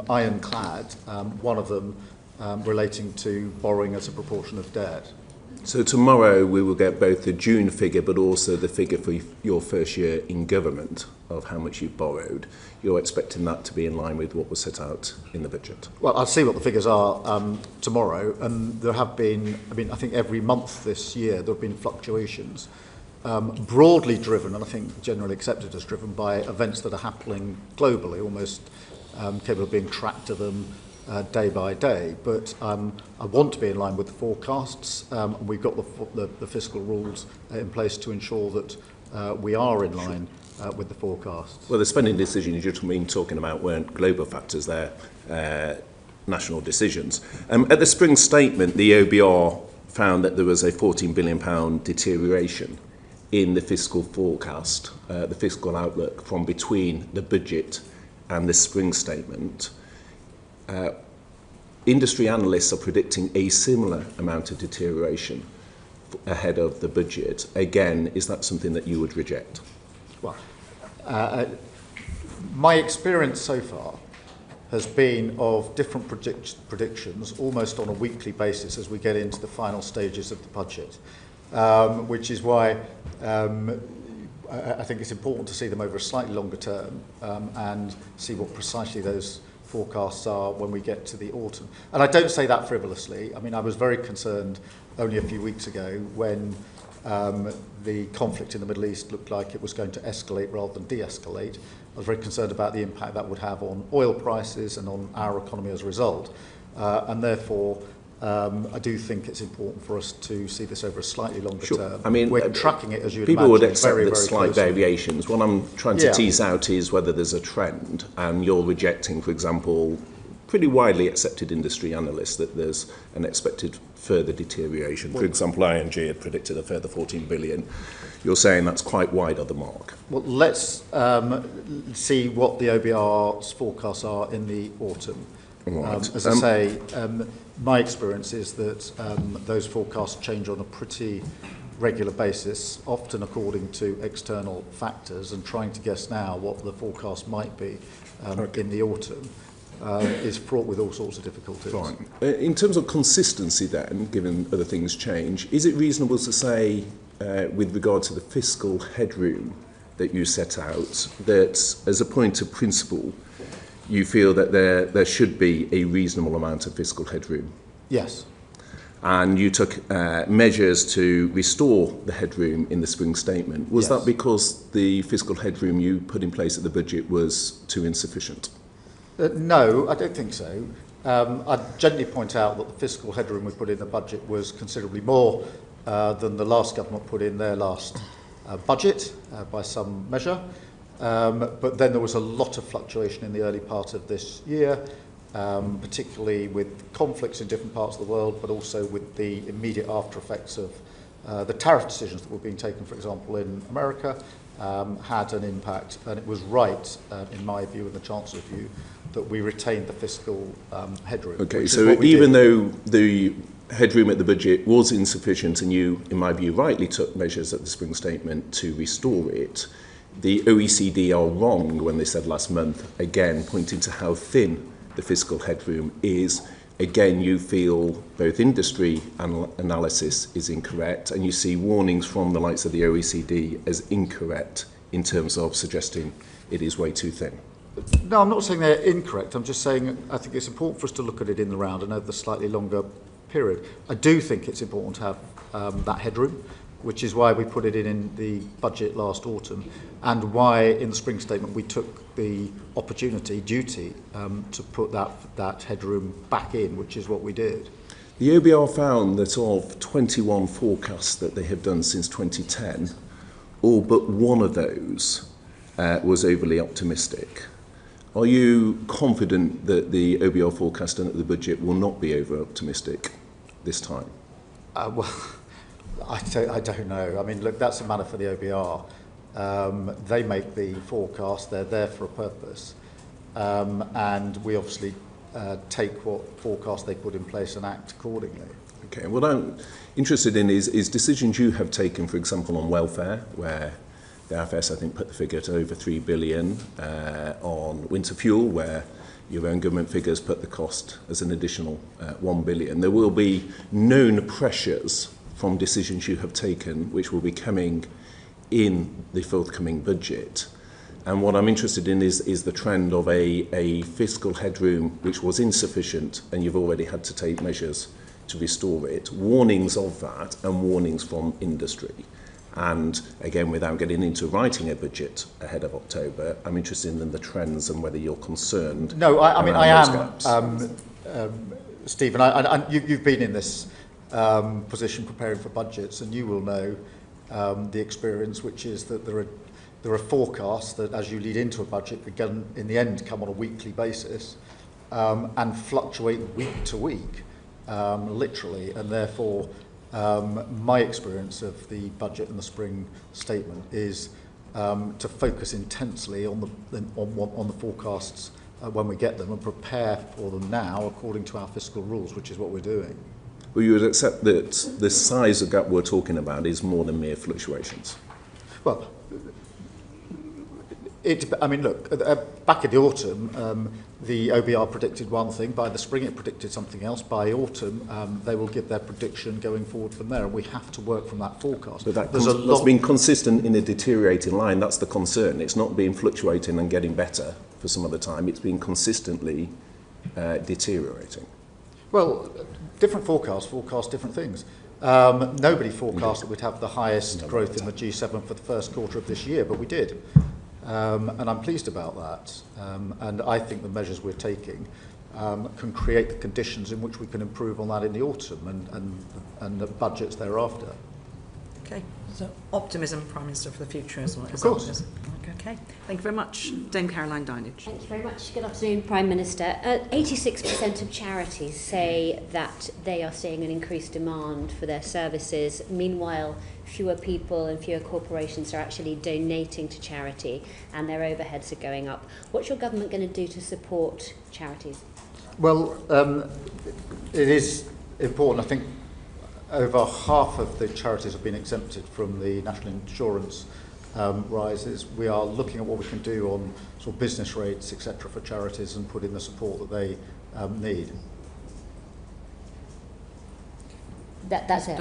ironclad, one of them relating to borrowing as a proportion of debt. So tomorrow we will get both the June figure but also the figure for your first year in government of how much you've borrowed. You're expecting that to be in line with what was set out in the budget? Well, I'll see what the figures are tomorrow, and there have been, I think every month this year there have been fluctuations, broadly driven, and I think generally accepted as driven by events that are happening globally, almost capable of being tracked to them day by day, but I want to be in line with the forecasts. We've got the fiscal rules in place to ensure that we are in line with the forecasts. Well, the spending decisions you're talking about weren't global factors, they're national decisions. At the spring statement, the OBR found that there was a £14 billion deterioration in the fiscal forecast, the fiscal outlook from between the budget and the spring statement. Industry analysts are predicting a similar amount of deterioration ahead of the budget. Again, is that something that you would reject? Well, my experience so far has been of different predictions almost on a weekly basis as we get into the final stages of the budget, which is why I think it's important to see them over a slightly longer term and see what precisely those forecasts are when we get to the autumn. And I don't say that frivolously. I mean, I was very concerned only a few weeks ago when the conflict in the Middle East looked like it was going to escalate rather than de-escalate. I was very concerned about the impact that would have on oil prices and on our economy as a result. And therefore, I do think it's important for us to see this over a slightly longer term. I mean, we're tracking it, as you would imagine, would accept very, very slight closely. Variations. What I'm trying to tease out is whether there's a trend, and you're rejecting, for example, pretty widely accepted industry analysts that there's an expected further deterioration. For example, ING had predicted a further 14 billion. You're saying that's quite wide of the mark. Well, let's see what the OBR's forecasts are in the autumn. Right. As I say, my experience is that those forecasts change on a pretty regular basis, often according to external factors, and trying to guess now what the forecast might be in the autumn is fraught with all sorts of difficulties. Fine. In terms of consistency then, given other things change, is it reasonable to say, with regard to the fiscal headroom that you set out, that as a point of principle, you feel that there should be a reasonable amount of fiscal headroom? Yes. And you took measures to restore the headroom in the spring statement. Was that because the fiscal headroom you put in place at the budget was too insufficient? No, I don't think so. I'd gently point out that the fiscal headroom we put in the budget was considerably more than the last government put in their last budget by some measure. But then there was a lot of fluctuation in the early part of this year, particularly with conflicts in different parts of the world, but also with the immediate after effects of the tariff decisions that were being taken, for example, in America, had an impact. And it was right, in my view and the Chancellor's view, that we retained the fiscal headroom. Okay, so even though the headroom at the budget was insufficient and you, in my view, rightly took measures at the spring statement to restore it, the OECD are wrong when they said last month, again, pointing to how thin the fiscal headroom is. Again, you feel both industry analysis is incorrect and you see warnings from the likes of the OECD as incorrect in terms of suggesting it is way too thin. No, I'm not saying they're incorrect. I'm just saying I think it's important for us to look at it in the round and over the slightly longer period. I do think it's important to have that headroom, which is why we put it in the budget last autumn, and why in the spring statement we took the duty to put that headroom back in, which is what we did. The OBR found that of 21 forecasts that they have done since 2010, all but one of those was overly optimistic. Are you confident that the OBR forecast and the budget will not be over-optimistic this time? Well, I don't know. I mean, look, that's a matter for the OBR. They make the forecast. They're there for a purpose. And we obviously take what forecast they put in place and act accordingly. Okay, what I'm interested in is decisions you have taken, for example, on welfare, where the IFS, I think, put the figure to over 3 billion, on winter fuel, where your own government figures put the cost as an additional 1 billion. There will be known pressures from decisions you have taken, which will be coming in the forthcoming budget. And what I'm interested in is the trend of a fiscal headroom which was insufficient, and you've already had to take measures to restore it. Warnings of that and warnings from industry. And again, without getting into writing a budget ahead of October, I'm interested in the trends and whether you're concerned. No, I mean, I am, Stephen. You've been in this position preparing for budgets, and you will know the experience, which is that there are forecasts that, as you lead into a budget, begin in the end come on a weekly basis and fluctuate week to week, literally, and therefore. My experience of the budget and the spring statement is to focus intensely on the forecasts when we get them and prepare for them now according to our fiscal rules, which is what we're doing. Well, you would accept that the size of gap we're talking about is more than mere fluctuations? Well, I mean, look, back in the autumn, the OBR predicted one thing. By the spring, it predicted something else. By autumn, they will give their prediction going forward from there, and we have to work from that forecast. But that's been consistent in a deteriorating line. That's the concern. It's not been fluctuating and getting better for some of the time. It's been consistently deteriorating. Well, different forecast different things. Nobody forecast that we'd have the highest growth in the G7 for the first quarter of this year, but we did. And I'm pleased about that. And I think the measures we're taking can create the conditions in which we can improve on that in the autumn and the budgets thereafter. Okay, so optimism, Prime Minister, for the future as well. Of course. Okay, thank you very much. Dame Caroline Dinage. Thank you very much. Good afternoon, Prime Minister. 86% of charities say that they are seeing an increased demand for their services. Meanwhile, fewer people and fewer corporations are actually donating to charity and their overheads are going up. What's your government going to do to support charities? Well, it is important. I think over half of the charities have been exempted from the national insurance rises. We are looking at what we can do on sort of business rates, etc., for charities and put in the support that they need. That's it.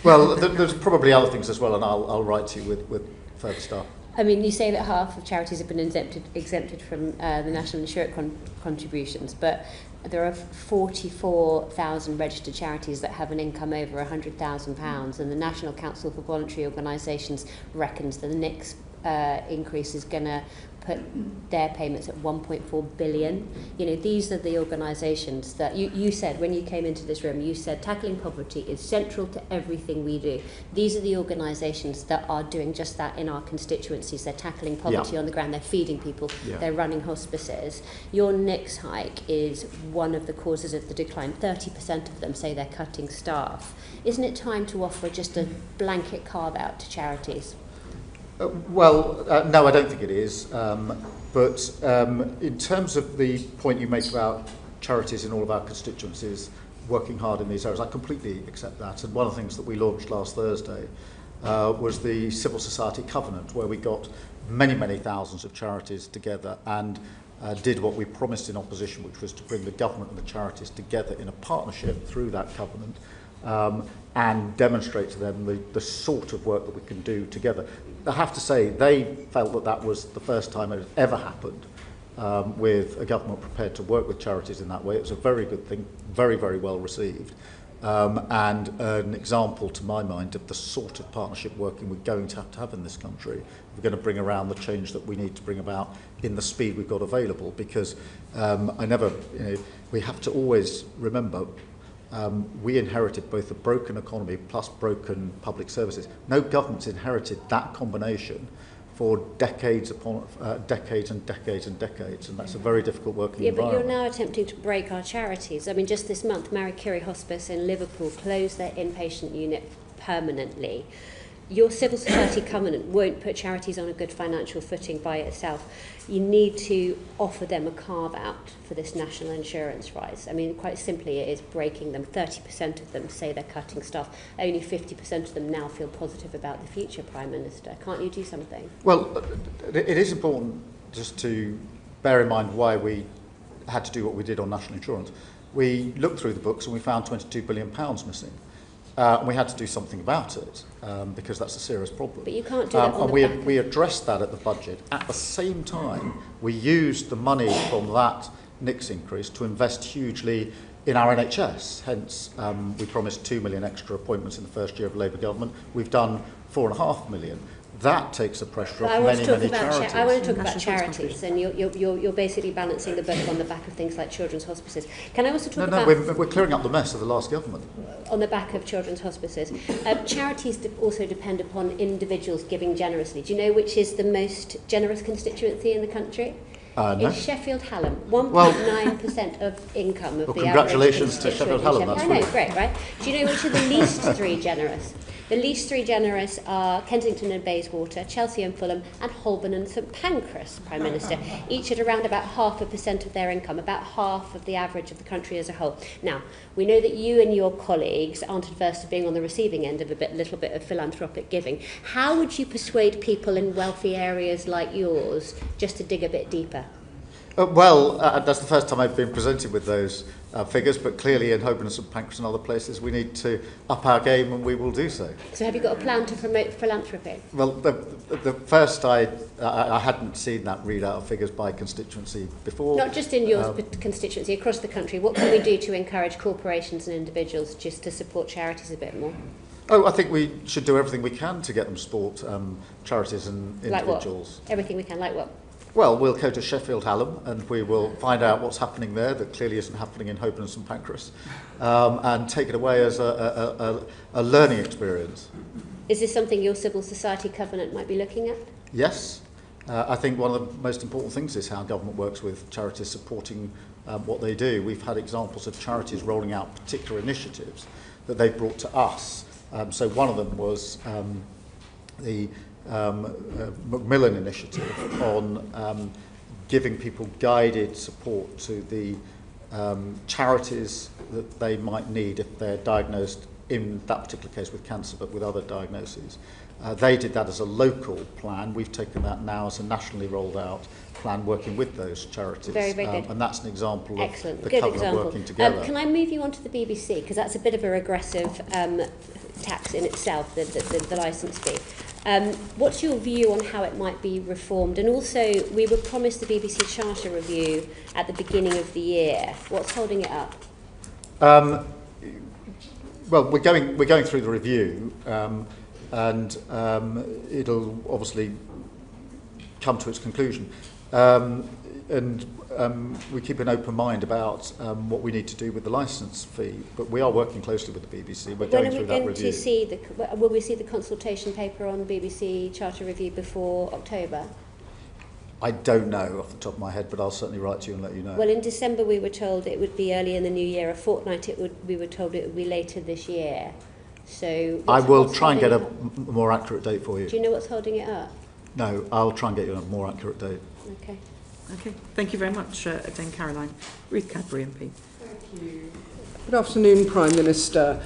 Well, there's probably other things as well, and I'll write to you with further stuff. I mean, you say that half of charities have been exempted from the national insurance contributions, but there are 44,000 registered charities that have an income over £100,000, and the National Council for Voluntary Organisations reckons that the next increase is going to put their payments at 1.4 billion. You know, these are the organisations that you said when you came into this room, you said tackling poverty is central to everything we do. These are the organisations that are doing just that in our constituencies. They're tackling poverty on the ground, they're feeding people, they're running hospices. Your next hike is one of the causes of the decline. 30% of them say they're cutting staff. Isn't it time to offer just a blanket carve out to charities? No, I don't think it is. But in terms of the point you make about charities in all of our constituencies working hard in these areas, I completely accept that. And one of the things that we launched last Thursday was the Civil Society Covenant, where we got many, many thousands of charities together and did what we promised in opposition, which was to bring the government and the charities together in a partnership through that covenant and demonstrate to them the sort of work that we can do together. I have to say, they felt that that was the first time it had ever happened with a government prepared to work with charities in that way. It was a very good thing, very, very well received, and an example, to my mind, of the sort of partnership working we're going to have in this country. We're going to bring around the change that we need to bring about in the speed we've got available, because we have to always remember we inherited both a broken economy plus broken public services. No government's inherited that combination for decades upon decades and decades and decades, and that's a very difficult working environment. But you're now attempting to break our charities. I mean, just this month, Marie Curie Hospice in Liverpool closed their inpatient unit permanently. Your civil society covenant won't put charities on a good financial footing by itself. You need to offer them a carve-out for this national insurance rise. I mean, quite simply, it is breaking them. 30% of them say they're cutting staff. Only 50% of them now feel positive about the future, Prime Minister. Can't you do something? Well, it is important just to bear in mind why we had to do what we did on national insurance. We looked through the books and we found £22 billion missing. And we had to do something about it because that's a serious problem. But you can't do that on the back. We addressed that at the budget. At the same time, we used the money from that NICS increase to invest hugely in our NHS. Hence, we promised 2 million extra appointments in the first year of Labour government. We've done 4.5 million. That takes the pressure off many charities. I want to talk about charities, and you're basically balancing the book on the back of things like children's hospices. Can I also talk about... No, we're clearing up the mess of the last government. On the back of children's hospices. Charities also depend upon individuals giving generously. Do you know which is the most generous constituency in the country? No. It's Sheffield Hallam. 1.9% of income of the average. Congratulations to Sheffield Hallam. I know, great, right? Do you know which are the least three generous? The least three generous are Kensington and Bayswater, Chelsea and Fulham, and Holborn and St Pancras, Prime Minister, each at around about 0.5% of their income, about half of the average of the country as a whole. Now, we know that you and your colleagues aren't adverse to being on the receiving end of a little bit of philanthropic giving. How would you persuade people in wealthy areas like yours just to dig a bit deeper? That's the first time I've been presented with those figures, but clearly in Holborn and St Pancras and other places we need to up our game, and we will do so. So have you got a plan to promote philanthropy? Well, the first I hadn't seen that readout of figures by constituency before. Not just in your constituency, across the country. What can we do to encourage corporations and individuals just to support charities a bit more? I think we should do everything we can to get them support charities and individuals. Like what? Everything we can, like what? Well, we'll go to Sheffield Hallam and we will find out what's happening there that clearly isn't happening in Holborn and St Pancras, and take it away as a learning experience. Is this something your civil society covenant might be looking at? Yes. I think one of the most important things is how government works with charities supporting what they do. We've had examples of charities rolling out particular initiatives that they've brought to us. So one of them was the Macmillan initiative on giving people guided support to the charities that they might need if they're diagnosed, in that particular case with cancer, but with other diagnoses. They did that as a local plan. We've taken that now as a nationally rolled out plan working with those charities. Very, very good. And that's an example Excellent. of the Good covenant example. working together. Can I move you on to the BBC? Because that's a bit of a regressive tax in itself, the licence fee. What's your view on how it might be reformed? And also, we were promised the BBC Charter review at the beginning of the year. What's holding it up? Well, we're going through the review, and it'll obviously come to its conclusion. And we keep an open mind about what we need to do with the licence fee, but we are working closely with the BBC. We're going through that review. Will we see the consultation paper on BBC Charter review before October? I don't know off the top of my head, but I'll certainly write to you and let you know. Well, in December we were told it would be early in the new year. A fortnight we were told it would be later this year. So I will try and get a more accurate date for you. Do you know what's holding it up? No, I'll try and get you a more accurate date. Okay. Okay, thank you very much, Dame Caroline. Ruth Cadbury MP. Thank you. Good afternoon, Prime Minister.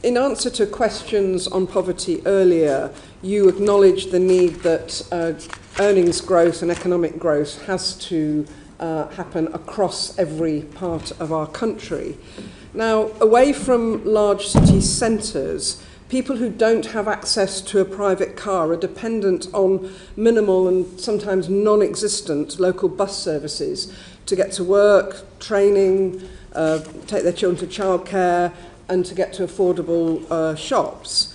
In answer to questions on poverty earlier, you acknowledged the need that earnings growth and economic growth has to happen across every part of our country. Now, away from large city centres, people who don't have access to a private car are dependent on minimal and sometimes non-existent local bus services to get to work, training, take their children to childcare, and to get to affordable shops.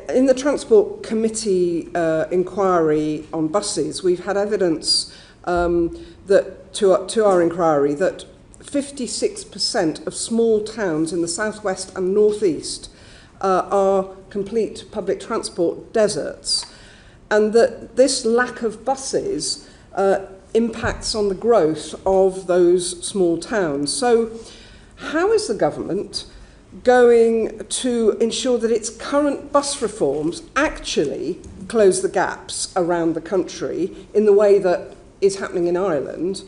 In the Transport Committee inquiry on buses, we've had evidence that to our inquiry that 56% of small towns in the southwest and northeast are complete public transport deserts, and that this lack of buses impacts on the growth of those small towns. So how is the government going to ensure that its current bus reforms actually close the gaps around the country in the way that is happening in Ireland,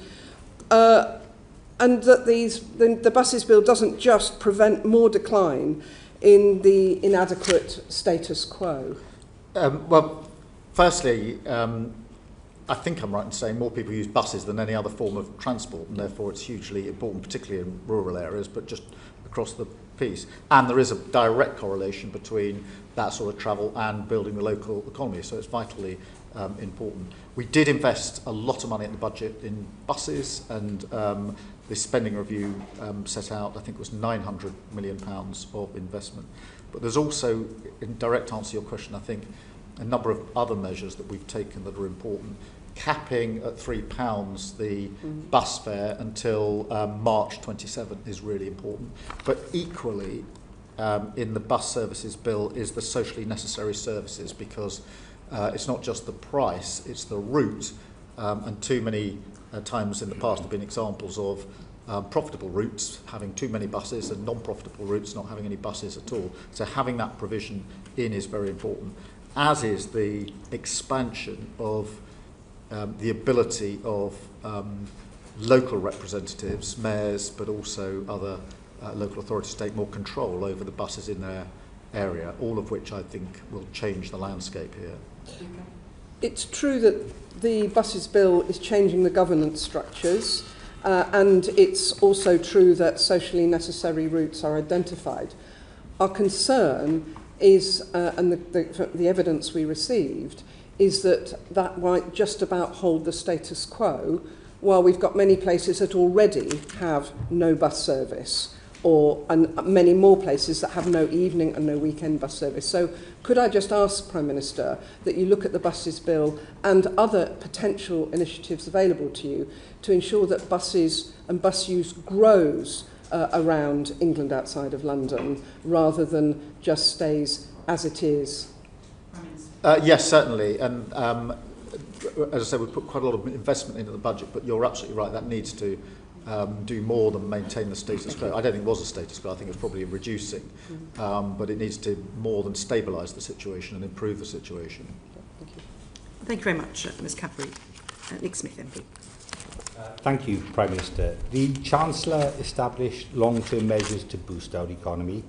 and that the buses bill doesn't just prevent more decline in the inadequate status quo? Well, firstly, I think I'm right in saying more people use buses than any other form of transport, and therefore it's hugely important, particularly in rural areas, but just across the piece. And there is a direct correlation between that sort of travel and building the local economy, so it's vitally important. We did invest a lot of money in the budget in buses, and the spending review set out, I think it was £900 million of investment. But there's also, in direct answer to your question, I think a number of other measures that we've taken that are important. Capping at £3 the bus fare until March 27 is really important. But equally, in the bus services bill is the socially necessary services, because it's not just the price, it's the route. And too many times in the past have been examples of profitable routes having too many buses and non-profitable routes not having any buses at all. So having that provision in is very important, as is the expansion of the ability of local representatives, mayors, but also other local authorities to take more control over the buses in their area, all of which I think will change the landscape here. It's true that the buses bill is changing the governance structures, and it's also true that socially necessary routes are identified. Our concern is, and the evidence we received, is that might just about hold the status quo, while we've got many places that already have no bus service, and many more places that have no evening and no weekend bus service. So could I just ask, Prime Minister, that you look at the buses bill and other potential initiatives available to you to ensure that buses and bus use grows around England outside of London, rather than just stays as it is? Yes, certainly. And as I said, we've put quite a lot of investment into the budget, but you're absolutely right, that needs to do more than maintain the status quo. I don't think it was a status quo, I think it's probably reducing, but it needs to more than stabilise the situation and improve the situation. Thank you very much, Ms Cadbury. Nick Smith, MP. Thank you, Prime Minister. The Chancellor established long-term measures to boost our economy.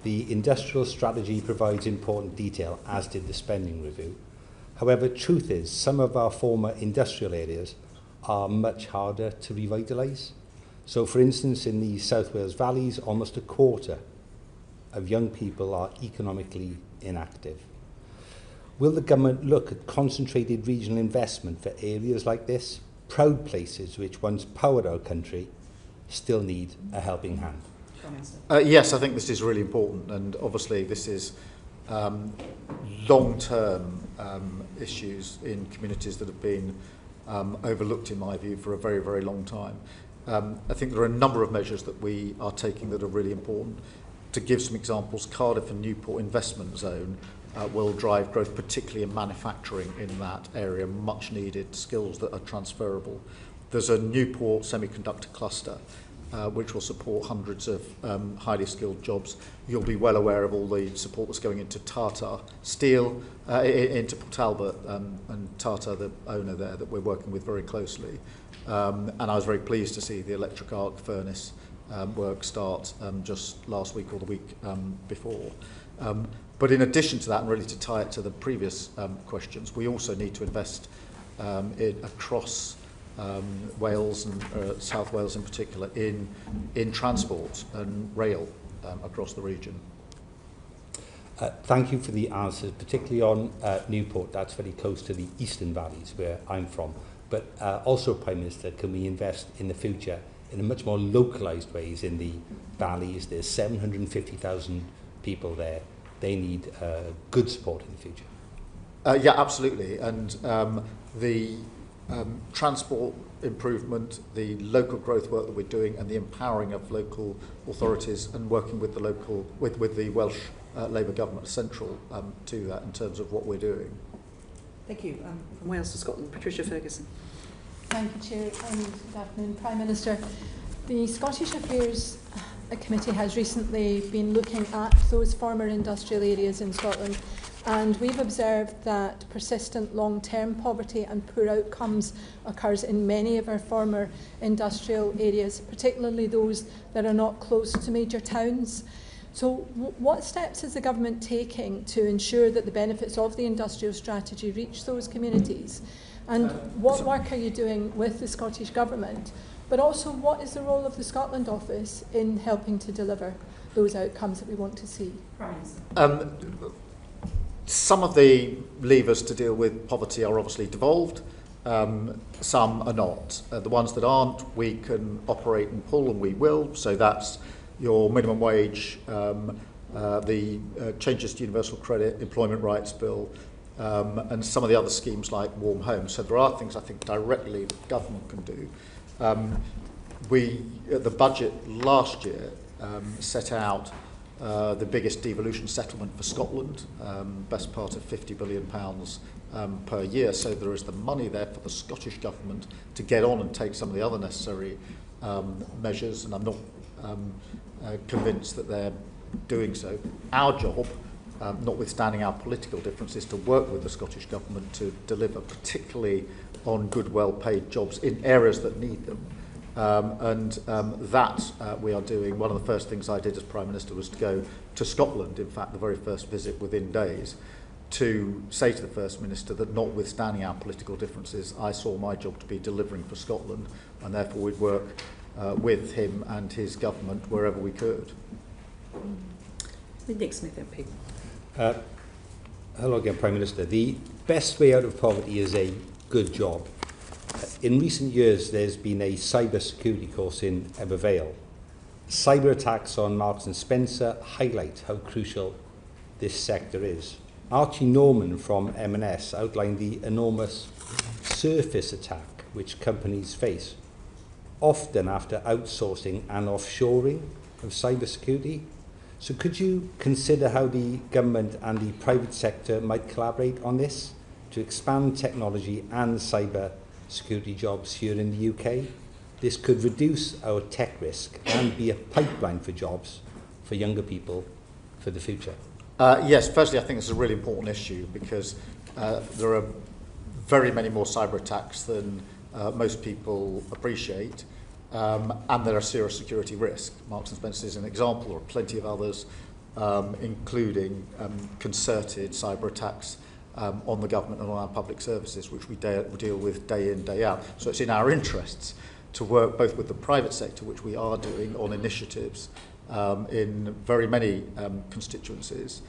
The industrial strategy provides important detail, as did the spending review. However, truth is, some of our former industrial areas are much harder to revitalise. So, for instance, in the South Wales valleys, almost a quarter of young people are economically inactive. Will the government look at concentrated regional investment for areas like this, proud places which once powered our country, still need a helping hand? Yes, I think this is really important, and obviously this is long-term issues in communities that have been overlooked, in my view, for a very, very long time. I think there are a number of measures that we are taking that are really important. To give some examples, Cardiff and Newport Investment Zone will drive growth, particularly in manufacturing in that area, much needed skills that are transferable. There's a Newport semiconductor cluster, which will support hundreds of highly skilled jobs. You'll be well aware of all the support that's going into Tata Steel, into Port Talbot, and Tata, the owner there, that we're working with very closely. And I was very pleased to see the electric arc furnace work start just last week or the week before. But in addition to that, and really to tie it to the previous questions, we also need to invest across Wales and South Wales in particular in transport and rail across the region. Thank you for the answers, particularly on Newport. That's very close to the Eastern Valleys where I'm from. But also, Prime Minister, can we invest in the future in a much more localised ways in the valleys? There's 750,000 people there. They need good support in the future. Yeah, absolutely. And the transport improvement, the local growth work that we're doing, and the empowering of local authorities and working with the local with the Welsh Labour government are central to that in terms of what we're doing. Thank you. From Wales to Scotland, Patricia Ferguson. Thank you, Chair, and good afternoon, Prime Minister. The Scottish Affairs Committee has recently been looking at those former industrial areas in Scotland, and we've observed that persistent long-term poverty and poor outcomes occurs in many of our former industrial areas, particularly those that are not close to major towns. So what steps is the government taking to ensure that the benefits of the industrial strategy reach those communities? And what work are you doing with the Scottish Government? But also, what is the role of the Scotland Office in helping to deliver those outcomes that we want to see? Some of the levers to deal with poverty are obviously devolved. Some are not. The ones that aren't, we can operate and pull, and we will. So that's your minimum wage, the changes to universal credit, employment rights bill, and some of the other schemes like warm homes. So there are things I think directly the government can do. The budget last year set out the biggest devolution settlement for Scotland, best part of £50 billion per year. So there is the money there for the Scottish Government to get on and take some of the other necessary measures, and I'm not convinced that they're doing so. Our job, notwithstanding our political differences, to work with the Scottish Government to deliver, particularly on good, well-paid jobs in areas that need them. That we are doing. One of the first things I did as Prime Minister was to go to Scotland, in fact, the very first visit within days, to say to the First Minister that notwithstanding our political differences, I saw my job to be delivering for Scotland, and therefore we'd work with him and his government wherever we could. Nick Smith, MP. Hello again, Prime Minister. The best way out of poverty is a good job. In recent years, there's been a cyber security course in Ebervale. Cyber attacks on Marks and Spencer highlight how crucial this sector is. Archie Norman from M&S outlined the enormous surface attack which companies face, often after outsourcing and offshoring of cyber security. So could you consider how the government and the private sector might collaborate on this to expand technology and cyber security jobs here in the UK? This could reduce our tech risk and be a pipeline for jobs for younger people for the future. Yes, firstly, I think it's a really important issue because there are very many more cyber attacks than most people appreciate, and there are serious security risks. Marks and Spencer is an example. There are plenty of others, including concerted cyber attacks on the government and on our public services, which we deal with day in, day out. So it's in our interests to work both with the private sector, which we are doing on initiatives in very many constituencies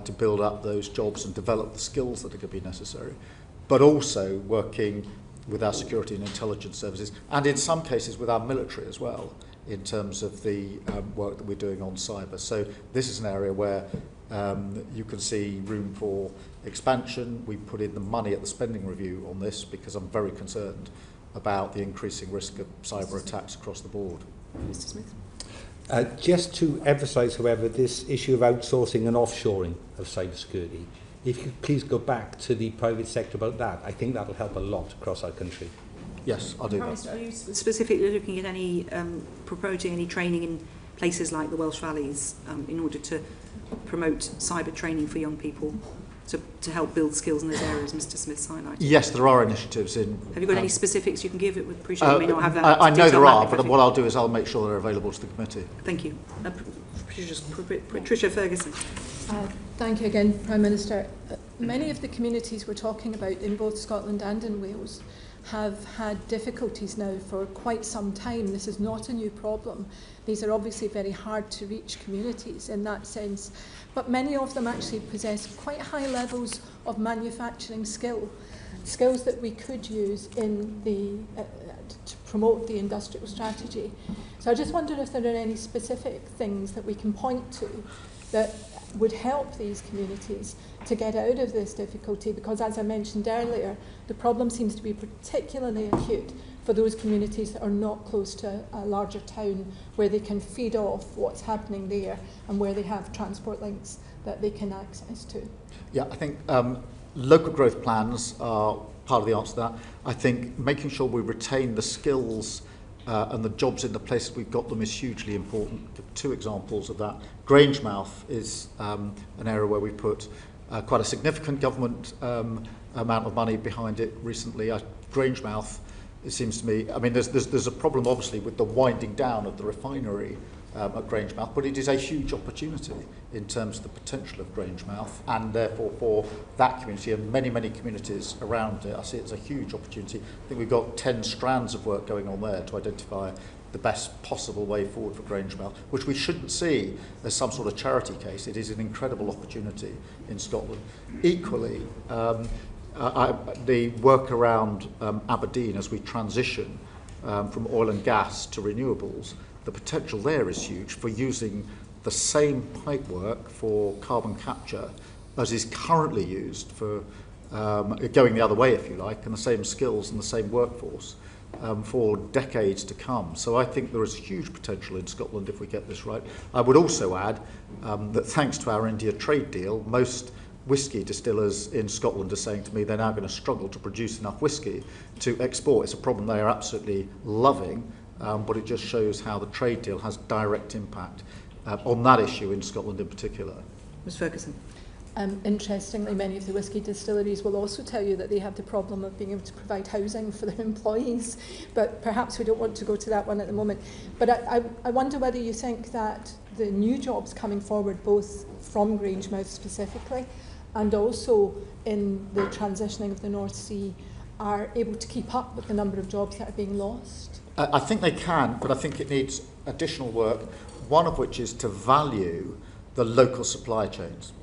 to build up those jobs and develop the skills that are going to be necessary, but also working with our security and intelligence services, and in some cases with our military as well, in terms of the work that we're doing on cyber. So this is an area where you can see room for expansion. We put in the money at the spending review on this because I'm very concerned about the increasing risk of cyber attacks across the board. Mr. Smith. Just to emphasise, however, this issue of outsourcing and offshoring of cybersecurity, if you could please go back to the private sector about that, I think that will help a lot across our country. Yes, I'll do Prime that. Minister, are you specifically looking at any promoting any training in places like the Welsh Valleys in order to promote cyber training for young people to help build skills in those areas Mr Smith's highlighted? Yes, there are initiatives in... Have you got any specifics you can give? It would appreciate you may not have that. I know there are, but mapping. what I'll do is I'll make sure they're available to the committee. Thank you. Patricia Ferguson. Thank you again, Prime Minister. Many of the communities we're talking about in both Scotland and in Wales have had difficulties now for quite some time. This is not a new problem. These are obviously very hard to reach communities in that sense, but many of them actually possess quite high levels of manufacturing skills that we could use in to promote the industrial strategy. So I just wonder if there are any specific things that we can point to that would help these communities to get out of this difficulty, because as I mentioned earlier, the problem seems to be particularly acute for those communities that are not close to a larger town where they can feed off what's happening there and where they have transport links that they can access to. Yeah, I think local growth plans are part of the answer to that. I think making sure we retain the skills and the jobs in the places we've got them is hugely important. Two examples of that. Grangemouth is an area where we put quite a significant government amount of money behind it recently. Grangemouth, it seems to me, I mean, there's a problem obviously with the winding down of the refinery at Grangemouth, but it is a huge opportunity in terms of the potential of Grangemouth, and therefore for that community and many, many communities around it. I see it as a huge opportunity. I think we've got 10 strands of work going on there to identify the best possible way forward for Grangemouth, which we shouldn't see as some sort of charity case. It is an incredible opportunity in Scotland. Equally, the work around Aberdeen as we transition from oil and gas to renewables, the potential there is huge for using the same pipework for carbon capture as is currently used for going the other way, if you like, and the same skills and the same workforce for decades to come. So I think there is huge potential in Scotland if we get this right. I would also add that thanks to our India trade deal, most whisky distillers in Scotland are saying to me they're now going to struggle to produce enough whisky to export. It's a problem they are absolutely loving, but it just shows how the trade deal has direct impact on that issue in Scotland in particular. Ms Ferguson. Interestingly, many of the whisky distilleries will also tell you that they have the problem of being able to provide housing for their employees, but perhaps we don't want to go to that one at the moment. But I wonder whether you think that the new jobs coming forward, both from Grangemouth specifically, and also in the transitioning of the North Sea, are able to keep up with the number of jobs that are being lost? I think they can, but I think it needs additional work, one of which is to value the local supply chains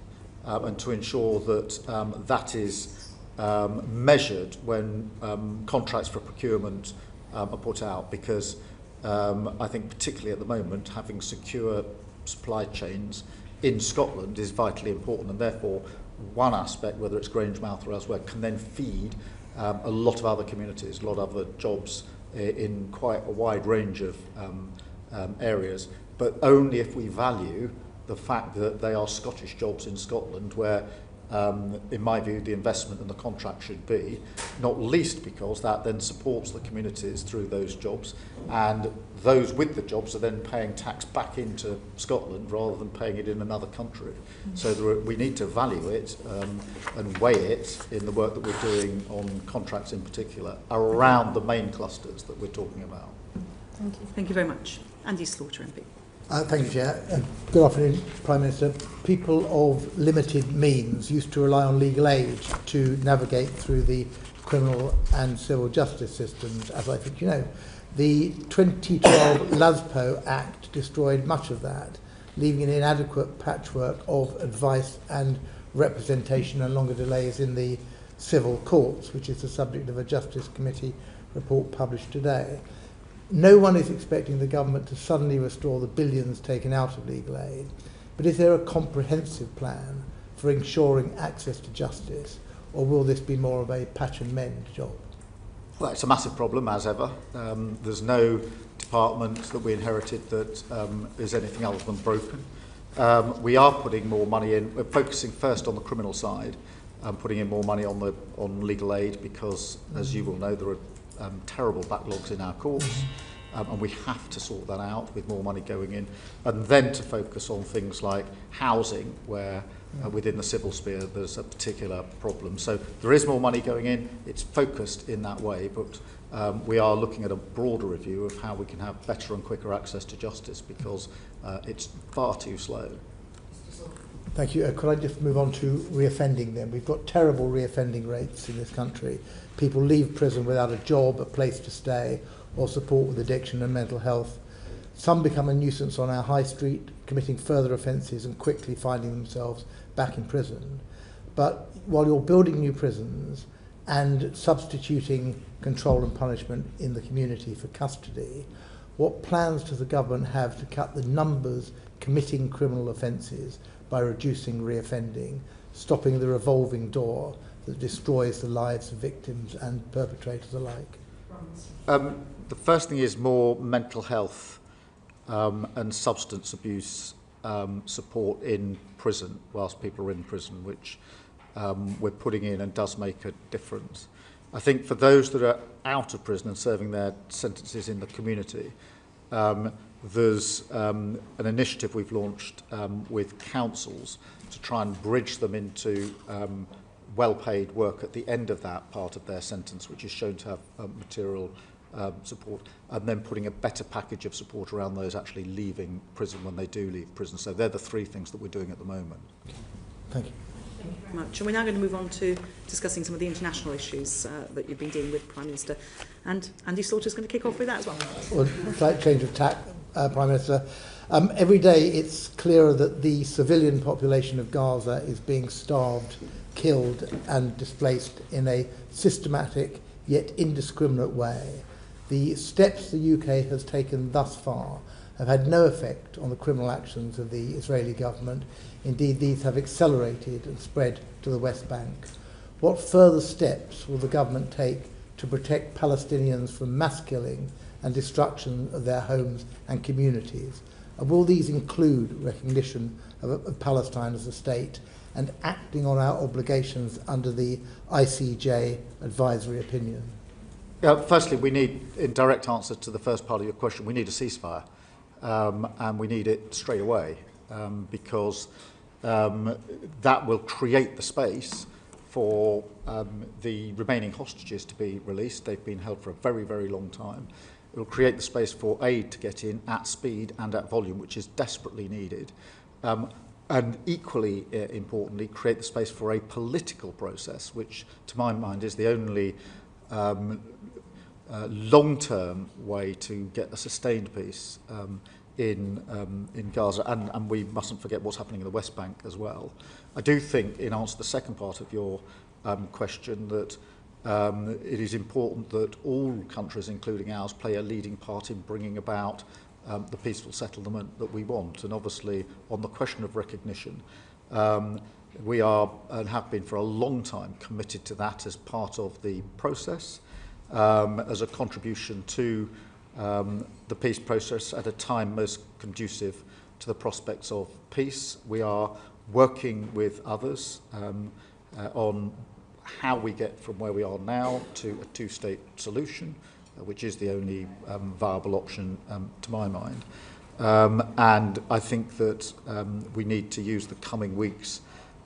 and to ensure that that is measured when contracts for procurement are put out, because I think particularly at the moment having secure supply chains in Scotland is vitally important, and therefore one aspect, whether it's Grangemouth or elsewhere, can then feed a lot of other communities, a lot of other jobs in quite a wide range of areas, but only if we value the fact that they are Scottish jobs in Scotland, where, in my view, the investment and the contract should be, not least because that then supports the communities through those jobs, and those with the jobs are then paying tax back into Scotland rather than paying it in another country. So we need to value it and weigh it in the work that we're doing on contracts in particular around the main clusters that we're talking about. Thank you. Thank you very much. Andy Slaughter, MP. Thank you, Chair. Good afternoon, Prime Minister. People of limited means used to rely on legal aid to navigate through the criminal and civil justice systems, as I think you know. The 2012 LASPO Act destroyed much of that, leaving an inadequate patchwork of advice and representation and longer delays in the civil courts, which is the subject of a Justice Committee report published today. No one is expecting the government to suddenly restore the billions taken out of legal aid, but is there a comprehensive plan for ensuring access to justice, or will this be more of a patch and mend job? Well, it's a massive problem, as ever. There's no department that we inherited that is anything other than broken. We are putting more money in. We're focusing first on the criminal side, putting in more money on legal aid, because, as you will know, there are terrible backlogs in our courts, and we have to sort that out with more money going in, and then to focus on things like housing, where within the civil sphere there's a particular problem. So there is more money going in, it's focused in that way, but we are looking at a broader review of how we can have better and quicker access to justice, because it's far too slow. Thank you. Could I just move on to reoffending then? We've got terrible reoffending rates in this country. People leave prison without a job, a place to stay, or support with addiction and mental health. Some become a nuisance on our high street, committing further offences and quickly finding themselves back in prison. But while you're building new prisons and substituting control and punishment in the community for custody, what plans does the government have to cut the numbers committing criminal offences by reducing reoffending, stopping the revolving door that destroys the lives of victims and perpetrators alike? The first thing is more mental health and substance abuse support in prison whilst people are in prison, which we're putting in and does make a difference. I think for those that are out of prison and serving their sentences in the community, there's an initiative we've launched with councils to try and bridge them into well-paid work at the end of that part of their sentence, which is shown to have material support, and then putting a better package of support around those actually leaving prison when they do leave prison. So they're the three things that we're doing at the moment. Thank you. Thank you very much. And we're now going to move on to discussing some of the international issues that you've been dealing with, Prime Minister. And Andy Slaughter's going to kick off with that as well. Well, slight change of tack, Prime Minister. Every day it's clearer that the civilian population of Gaza is being starved, killed and displaced in a systematic yet indiscriminate way. The steps the UK has taken thus far have had no effect on the criminal actions of the Israeli government. Indeed, these have accelerated and spread to the West Bank. What further steps will the government take to protect Palestinians from mass killing and destruction of their homes and communities? And will these include recognition of Palestine as a state and acting on our obligations under the ICJ advisory opinion? Firstly, we need, in direct answer to the first part of your question, we need a ceasefire, and we need it straight away, because that will create the space for the remaining hostages to be released. They've been held for a very, very long time. It will create the space for aid to get in at speed and at volume, which is desperately needed. And equally importantly, create the space for a political process, which to my mind is the only long-term way to get a sustained peace in Gaza, and we mustn't forget what's happening in the West Bank as well. I do think, in answer to the second part of your question, that it is important that all countries, including ours, play a leading part in bringing about the peaceful settlement that we want. And obviously, on the question of recognition, we are and have been for a long time committed to that as part of the process, as a contribution to the peace process at a time most conducive to the prospects of peace. We are working with others on how we get from where we are now to a two-state solution, which is the only viable option to my mind. And I think that we need to use the coming weeks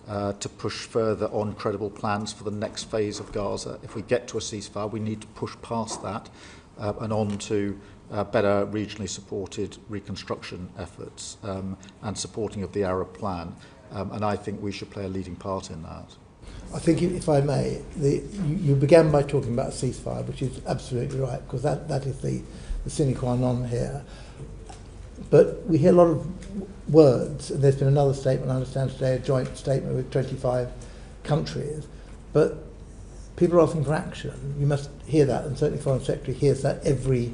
to push further on credible plans for the next phase of Gaza. If we get to a ceasefire, we need to push past that and on to better regionally supported reconstruction efforts and supporting of the Arab plan. And I think we should play a leading part in that. I think, if I may, you began by talking about a ceasefire, which is absolutely right, because that is the sine qua non here. But we hear a lot of words, and there's been another statement, I understand today, a joint statement with 25 countries, but people are asking for action. You must hear that, and certainly Foreign Secretary hears that every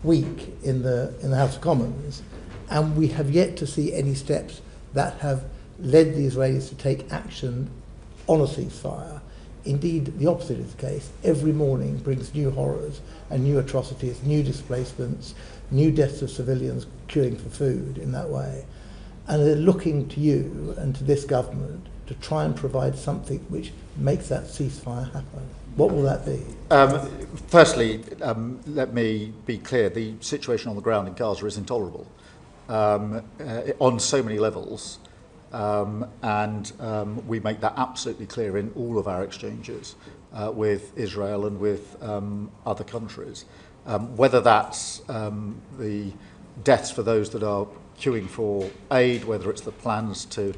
week in the House of Commons, and we have yet to see any steps that have led the Israelis to take action on a ceasefire. Indeed, the opposite is the case. Every morning brings new horrors and new atrocities, new displacements, new deaths of civilians queuing for food in that way. And they're looking to you and to this government to try and provide something which makes that ceasefire happen. What will that be? Firstly, let me be clear, the situation on the ground in Gaza is intolerable on so many levels, and we make that absolutely clear in all of our exchanges with Israel and with other countries. Whether that's the deaths for those that are queuing for aid, whether it's the plans to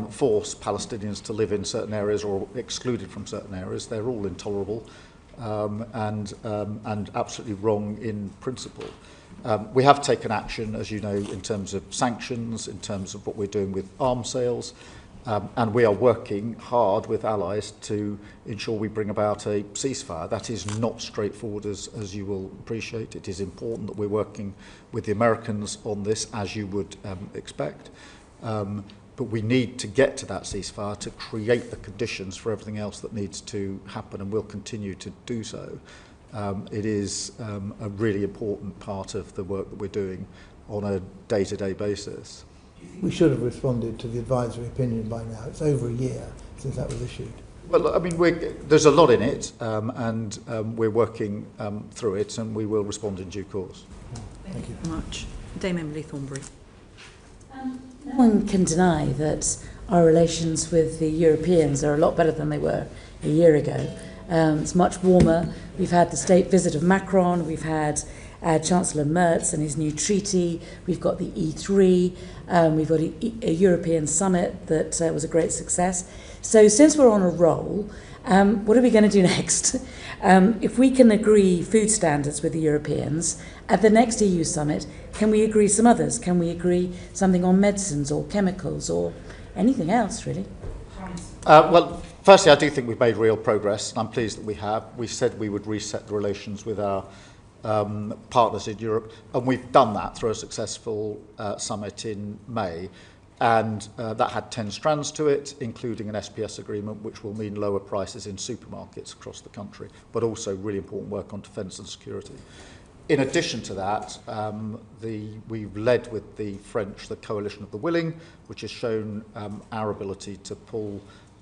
force Palestinians to live in certain areas or excluded from certain areas, they're all intolerable and absolutely wrong in principle. We have taken action, as you know, in terms of sanctions, in terms of what we're doing with arms sales, and we are working hard with allies to ensure we bring about a ceasefire. That is not straightforward, as you will appreciate. It is important that we're working with the Americans on this, as you would expect. But we need to get to that ceasefire to create the conditions for everything else that needs to happen, and we'll continue to do so. It is a really important part of the work that we're doing on a day-to-day basis. We should have responded to the advisory opinion by now. It's over a year since that was issued. Well, I mean, there's a lot in it, and we're working through it, and we will respond in due course. Thank you very much. Dame Emily Thornbury. No one can deny that our relations with the Europeans are a lot better than they were a year ago. It's much warmer. We've had the state visit of Macron. We've had Chancellor Merz and his new treaty. We've got the E3. We've got a European summit that was a great success. So since we're on a roll, what are we going to do next? If we can agree food standards with the Europeans, at the next EU summit, can we agree some others? Can we agree something on medicines or chemicals or anything else, really? Well, firstly, I do think we've made real progress, and I'm pleased that we have. We said we would reset the relations with our partners in Europe, and we've done that through a successful summit in May. And that had 10 strands to it, including an SPS agreement, which will mean lower prices in supermarkets across the country, but also really important work on defence and security. In addition to that, we've led with the French the Coalition of the Willing, which has shown our ability to pull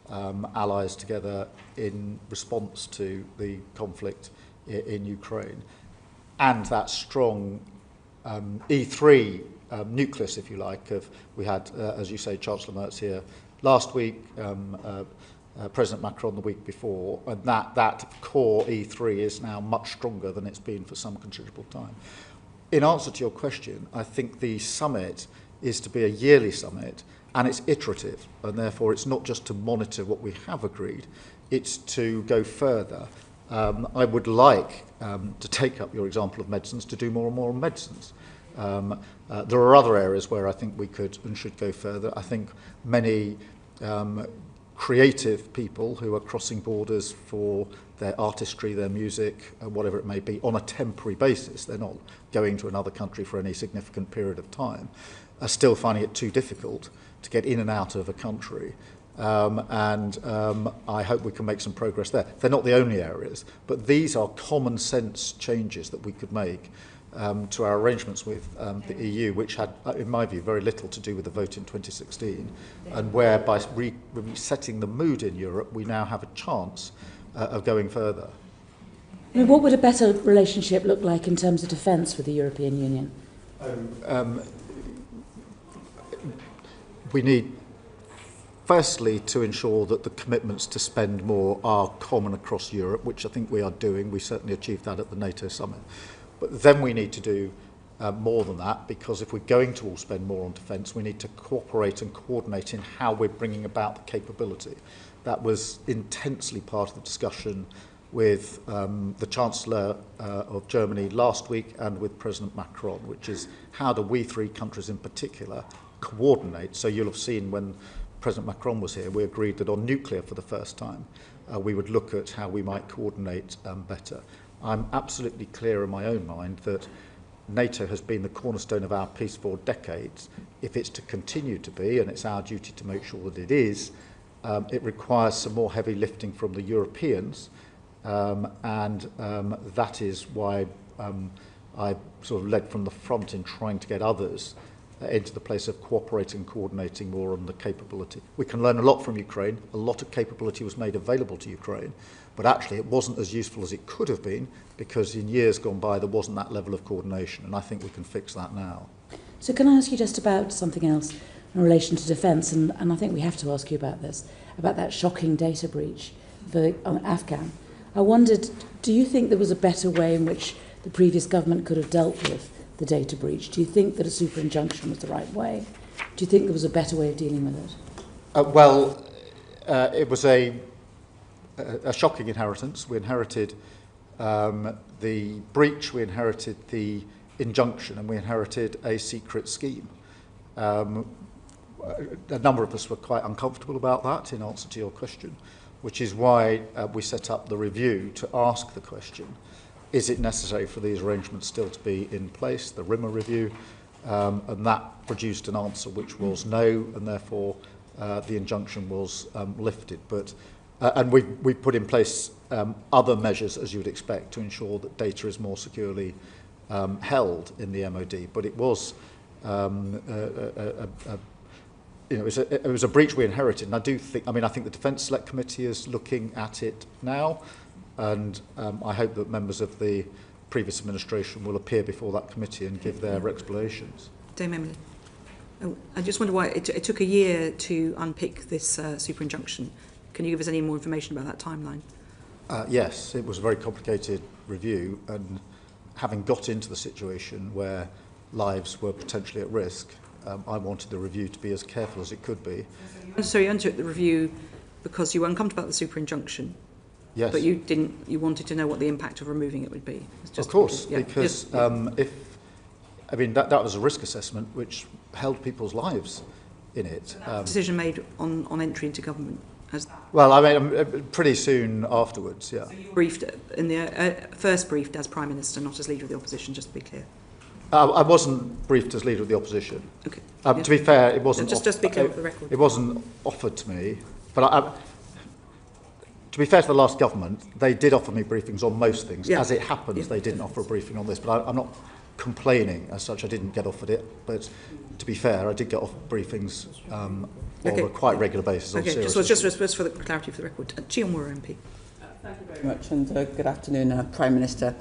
allies together in response to the conflict in Ukraine. And that strong E3 nucleus, if you like, we had, as you say, Chancellor Merz here last week, President Macron the week before, and that core E3 is now much stronger than it's been for some considerable time. In answer to your question, I think the summit is to be a yearly summit, and it's iterative, and therefore it's not just to monitor what we have agreed, it's to go further. I would like to take up your example of medicines, to do more and more on medicines. There are other areas where I think we could and should go further. I think many creative people who are crossing borders for their artistry, their music, whatever it may be, on a temporary basis, they're not going to another country for any significant period of time, are still finding it too difficult to get in and out of a country. I hope we can make some progress there. They're not the only areas, but these are common sense changes that we could make to our arrangements with the EU, which had, in my view, very little to do with the vote in 2016, and where by resetting the mood in Europe, we now have a chance of going further. I mean, what would a better relationship look like in terms of defence with the European Union? We need, firstly, to ensure that the commitments to spend more are common across Europe, which I think we are doing. We certainly achieved that at the NATO summit. But then we need to do more than that, because if we're going to all spend more on defence, we need to cooperate and coordinate in how we're bringing about the capability. That was intensely part of the discussion with the Chancellor of Germany last week and with President Macron, which is how do we three countries in particular coordinate? So you'll have seen when President Macron was here, we agreed that on nuclear for the first time, we would look at how we might coordinate better. I'm absolutely clear in my own mind that NATO has been the cornerstone of our peace for decades. If it's to continue to be, and it's our duty to make sure that it is, it requires some more heavy lifting from the Europeans, and that is why I sort of led from the front in trying to get others into the place of cooperating and coordinating more on the capability. We can learn a lot from Ukraine. A lot of capability was made available to Ukraine, but actually it wasn't as useful as it could have been because in years gone by there wasn't that level of coordination, and I think we can fix that now. So can I ask you just about something else in relation to defence, and I think we have to ask you about this, about that shocking data breach for Afghan. I wondered, do you think there was a better way in which the previous government could have dealt with the data breach? Do you think that a super injunction was the right way? Do you think there was a better way of dealing with it? It was a shocking inheritance. We inherited the breach, we inherited the injunction, and we inherited a secret scheme. A number of us were quite uncomfortable about that, in answer to your question, which is why we set up the review to ask the question, is it necessary for these arrangements still to be in place, the RIMA review, and that produced an answer which was no, and therefore the injunction was lifted. But and we put in place other measures, as you would expect, to ensure that data is more securely held in the MOD. But it was it was a breach we inherited, and I think the Defence Select Committee is looking at it now, and I hope that members of the previous administration will appear before that committee and give their explanations. Dame Emily. I just wonder why it took a year to unpick this super injunction. Can you give us any more information about that timeline? Yes, it was a very complicated review, and having got into the situation where lives were potentially at risk, I wanted the review to be as careful as it could be. So you undertook the review because you were uncomfortable about the super injunction? Yes. But you didn't. You wanted to know what the impact of removing it would be. Of course, because that was a risk assessment which held people's lives in it. Decision made on entry into government. Pretty soon afterwards. Yeah. So you briefed in the first briefed as Prime Minister, not as Leader of the Opposition. Just to be clear. I wasn't briefed as Leader of the Opposition. Okay. To be fair, it wasn't. Just to be clear for the record. It wasn't offered to me, but to be fair to the last government, they did offer me briefings on most things. Yeah. As it happens, they didn't offer a briefing on this, but I'm not complaining as such. I didn't get offered it, but to be fair, I did get offered briefings on a quite regular basis. Okay, just for the clarity for the record. Chiomura MP. Thank you very much, and good afternoon, Prime Minister.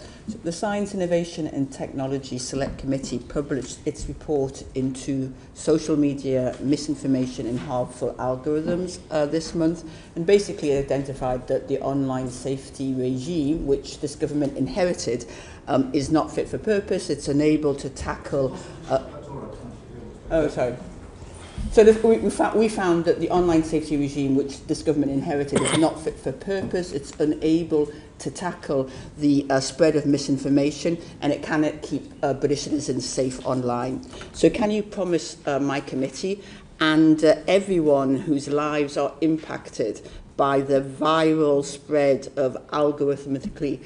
The Science, Innovation and Technology Select Committee published its report into social media misinformation and harmful algorithms this month, and basically identified that the online safety regime, which this government inherited, is not fit for purpose. It's unable to tackle... So we found that the online safety regime, which this government inherited, is not fit for purpose. It's unable to tackle the spread of misinformation, and it cannot keep British citizens safe online. So can you promise my committee and everyone whose lives are impacted by the viral spread of algorithmically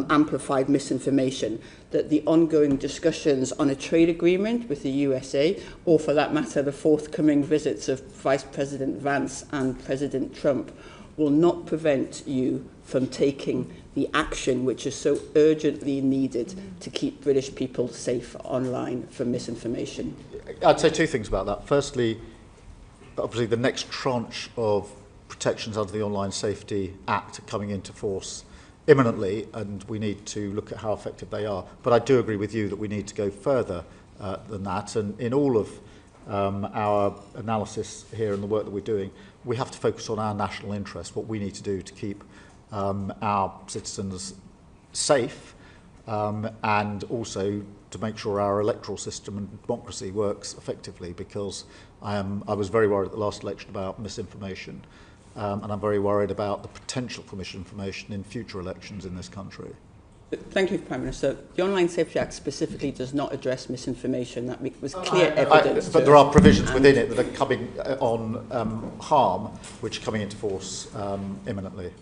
amplified misinformation, that the ongoing discussions on a trade agreement with the USA, or for that matter the forthcoming visits of Vice President Vance and President Trump, will not prevent you from taking the action which is so urgently needed to keep British people safe online from misinformation? I'd say two things about that. Firstly, obviously the next tranche of protections under the Online Safety Act are coming into force imminently, and we need to look at how effective they are. But I do agree with you that we need to go further than that, and in all of our analysis here and the work that we're doing, we have to focus on our national interest, what we need to do to keep our citizens safe, and also to make sure our electoral system and democracy works effectively, because I was very worried at the last election about misinformation. And I'm very worried about the potential for misinformation in future elections in this country. Thank you, Prime Minister. The Online Safety Act specifically does not address misinformation. That was clear evidence. But there are provisions within it that are coming on harm, which are coming into force imminently.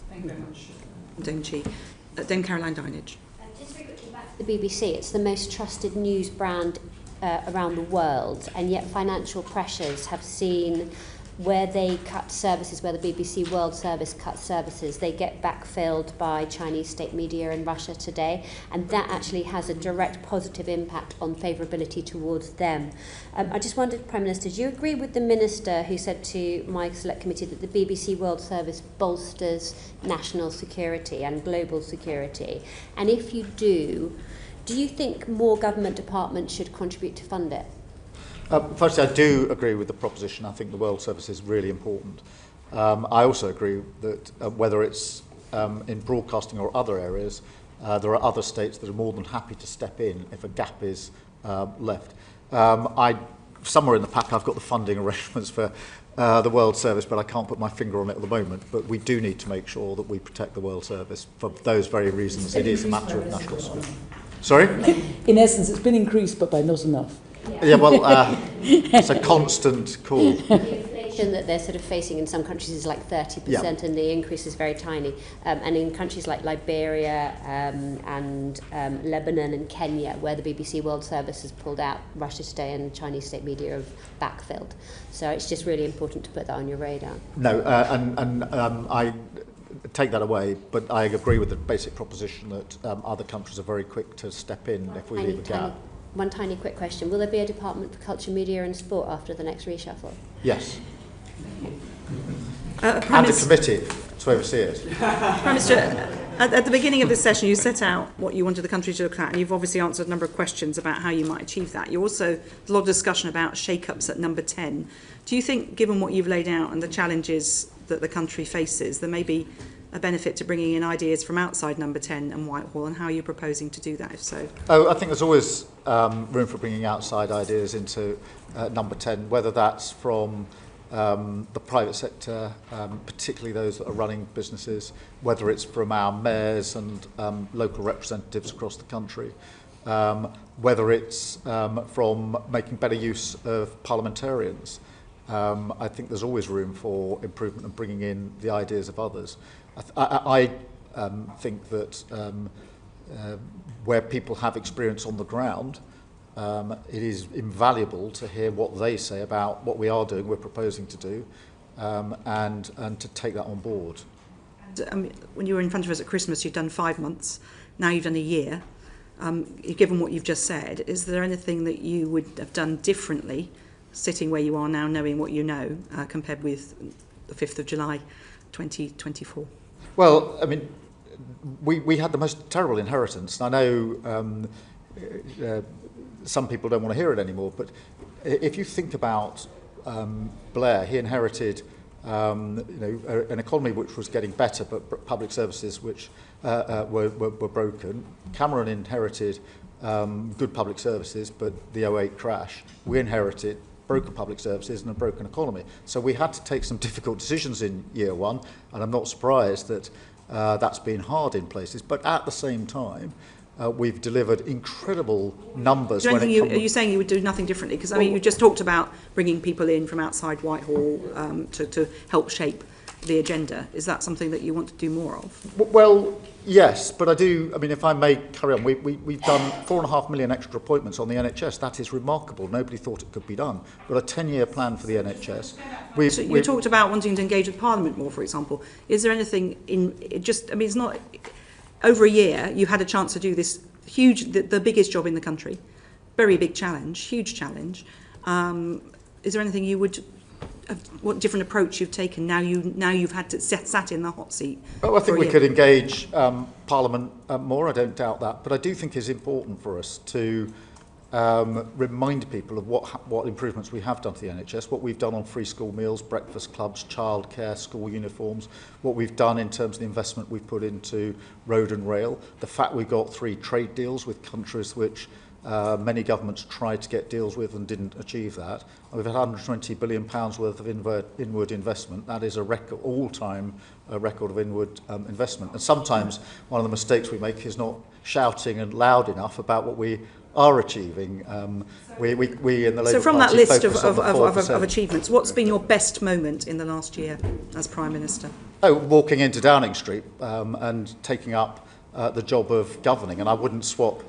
Thank you very much. Dame Chi. Dame Caroline Dinage. Just very quickly back to the BBC. It's the most trusted news brand around the world, and yet financial pressures have seen where they cut services, where the BBC World Service cuts services, they get backfilled by Chinese state media in Russia today, and that actually has a direct positive impact on favourability towards them. I just wondered, Prime Minister, do you agree with the Minister who said to my Select Committee that the BBC World Service bolsters national security and global security? And if you do you think more government departments should contribute to fund it? Firstly, I do agree with the proposition. I think the World Service is really important. I also agree that whether it's in broadcasting or other areas, there are other states that are more than happy to step in if a gap is left. Somewhere in the pack I've got the funding arrangements for the World Service, but I can't put my finger on it at the moment. But we do need to make sure that we protect the World Service for those very reasons. It is a matter of national security. Sorry? In essence, it's been increased, but by not enough. Yeah, well, it's a constant call. The inflation that they're sort of facing in some countries is like 30%, and the increase is very tiny. And in countries like Liberia and Lebanon and Kenya, where the BBC World Service has pulled out, Russia Today and Chinese state media have backfilled. So it's just really important to put that on your radar. No, I take that away, but I agree with the basic proposition that other countries are very quick to step in if we leave a gap. One tiny quick question. Will there be a Department for Culture, Media and Sport after the next reshuffle? Yes. Prime and a committee to oversee it. Prime Minister, at the beginning of this session, you set out what you wanted the country to look at, and you've obviously answered a number of questions about how you might achieve that. You also, there's a lot of discussion about shake-ups at number 10. Do you think, given what you've laid out and the challenges that the country faces, there may be a benefit to bringing in ideas from outside number 10 and Whitehall, and how are you proposing to do that, if so? Oh, I think there's always room for bringing outside ideas into number 10, whether that's from the private sector, particularly those that are running businesses, whether it's from our mayors and local representatives across the country, whether it's from making better use of parliamentarians. I think there's always room for improvement and bringing in the ideas of others. I think that where people have experience on the ground, it is invaluable to hear what they say about what we are doing, we're proposing to do, and to take that on board. When you were in front of us at Christmas, you've done 5 months. Now you've done a year. Given what you've just said, is there anything that you would have done differently, sitting where you are now, knowing what you know, compared with the 5th of July 2024? Well, I mean, we had the most terrible inheritance. And I know some people don't want to hear it anymore, but if you think about Blair, he inherited an economy which was getting better, but public services which were broken. Cameron inherited good public services, but the 08 crash. We inherited broken public services and a broken economy. So we had to take some difficult decisions in year one, and I'm not surprised that that's been hard in places. But at the same time, we've delivered incredible numbers. Are you saying you would do nothing differently? Because I mean, you just talked about bringing people in from outside Whitehall to help shape the agenda. Is that something that you want to do more of? Well, yes, but I do. I mean, if I may carry on, we've done 4.5 million extra appointments on the NHS. That is remarkable. Nobody thought it could be done. We've got a 10-year plan for the NHS. So you talked about wanting to engage with Parliament more, for example. Is there anything in it? Just, I mean, it's not over a year. You had a chance to do this huge, the biggest job in the country, very big challenge, huge challenge. Is there anything you would? What different approach you've taken now you've had to sat in the hot seat? Well, I think we could engage Parliament more. I don't doubt that, but I do think it's important for us to remind people of what improvements we have done to the NHS, what we've done on free school meals, breakfast clubs, childcare, school uniforms, what we've done in terms of the investment we've put into road and rail, the fact we've got 3 trade deals with countries which many governments tried to get deals with and didn't achieve that. We've had £120 billion worth of inward investment. That is a record, all-time record of inward investment. And sometimes one of the mistakes we make is not shouting and loud enough about what we are achieving. We in the Labour So from Party that list of achievements, what's been your best moment in the last year as Prime Minister? Oh, walking into Downing Street and taking up the job of governing. And I wouldn't swap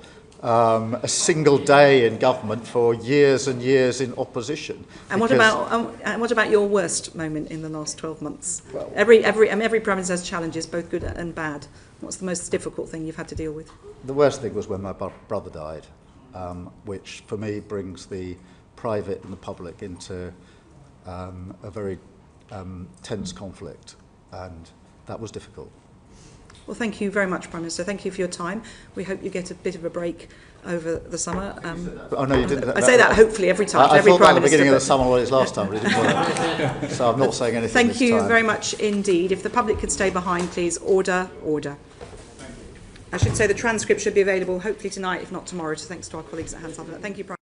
a single day in government for years and years in opposition. And what about your worst moment in the last 12 months? Well, every Prime Minister has challenges, both good and bad. What's the most difficult thing you've had to deal with? The worst thing was when my brother died, which for me brings the private and the public into a very tense conflict, and that was difficult. Well, thank you very much, Prime Minister. Thank you for your time. We hope you get a bit of a break over the summer. Oh, no, you didn't. I say that hopefully every time. I every thought Prime that at the beginning of the Minister, summer holidays last time, but it didn't work. So I'm not saying anything Thank this you time. very much indeed. If the public could stay behind, please. Order, order. I should say the transcript should be available hopefully tonight, if not tomorrow, so thanks to our colleagues at Hansard. Thank you, Prime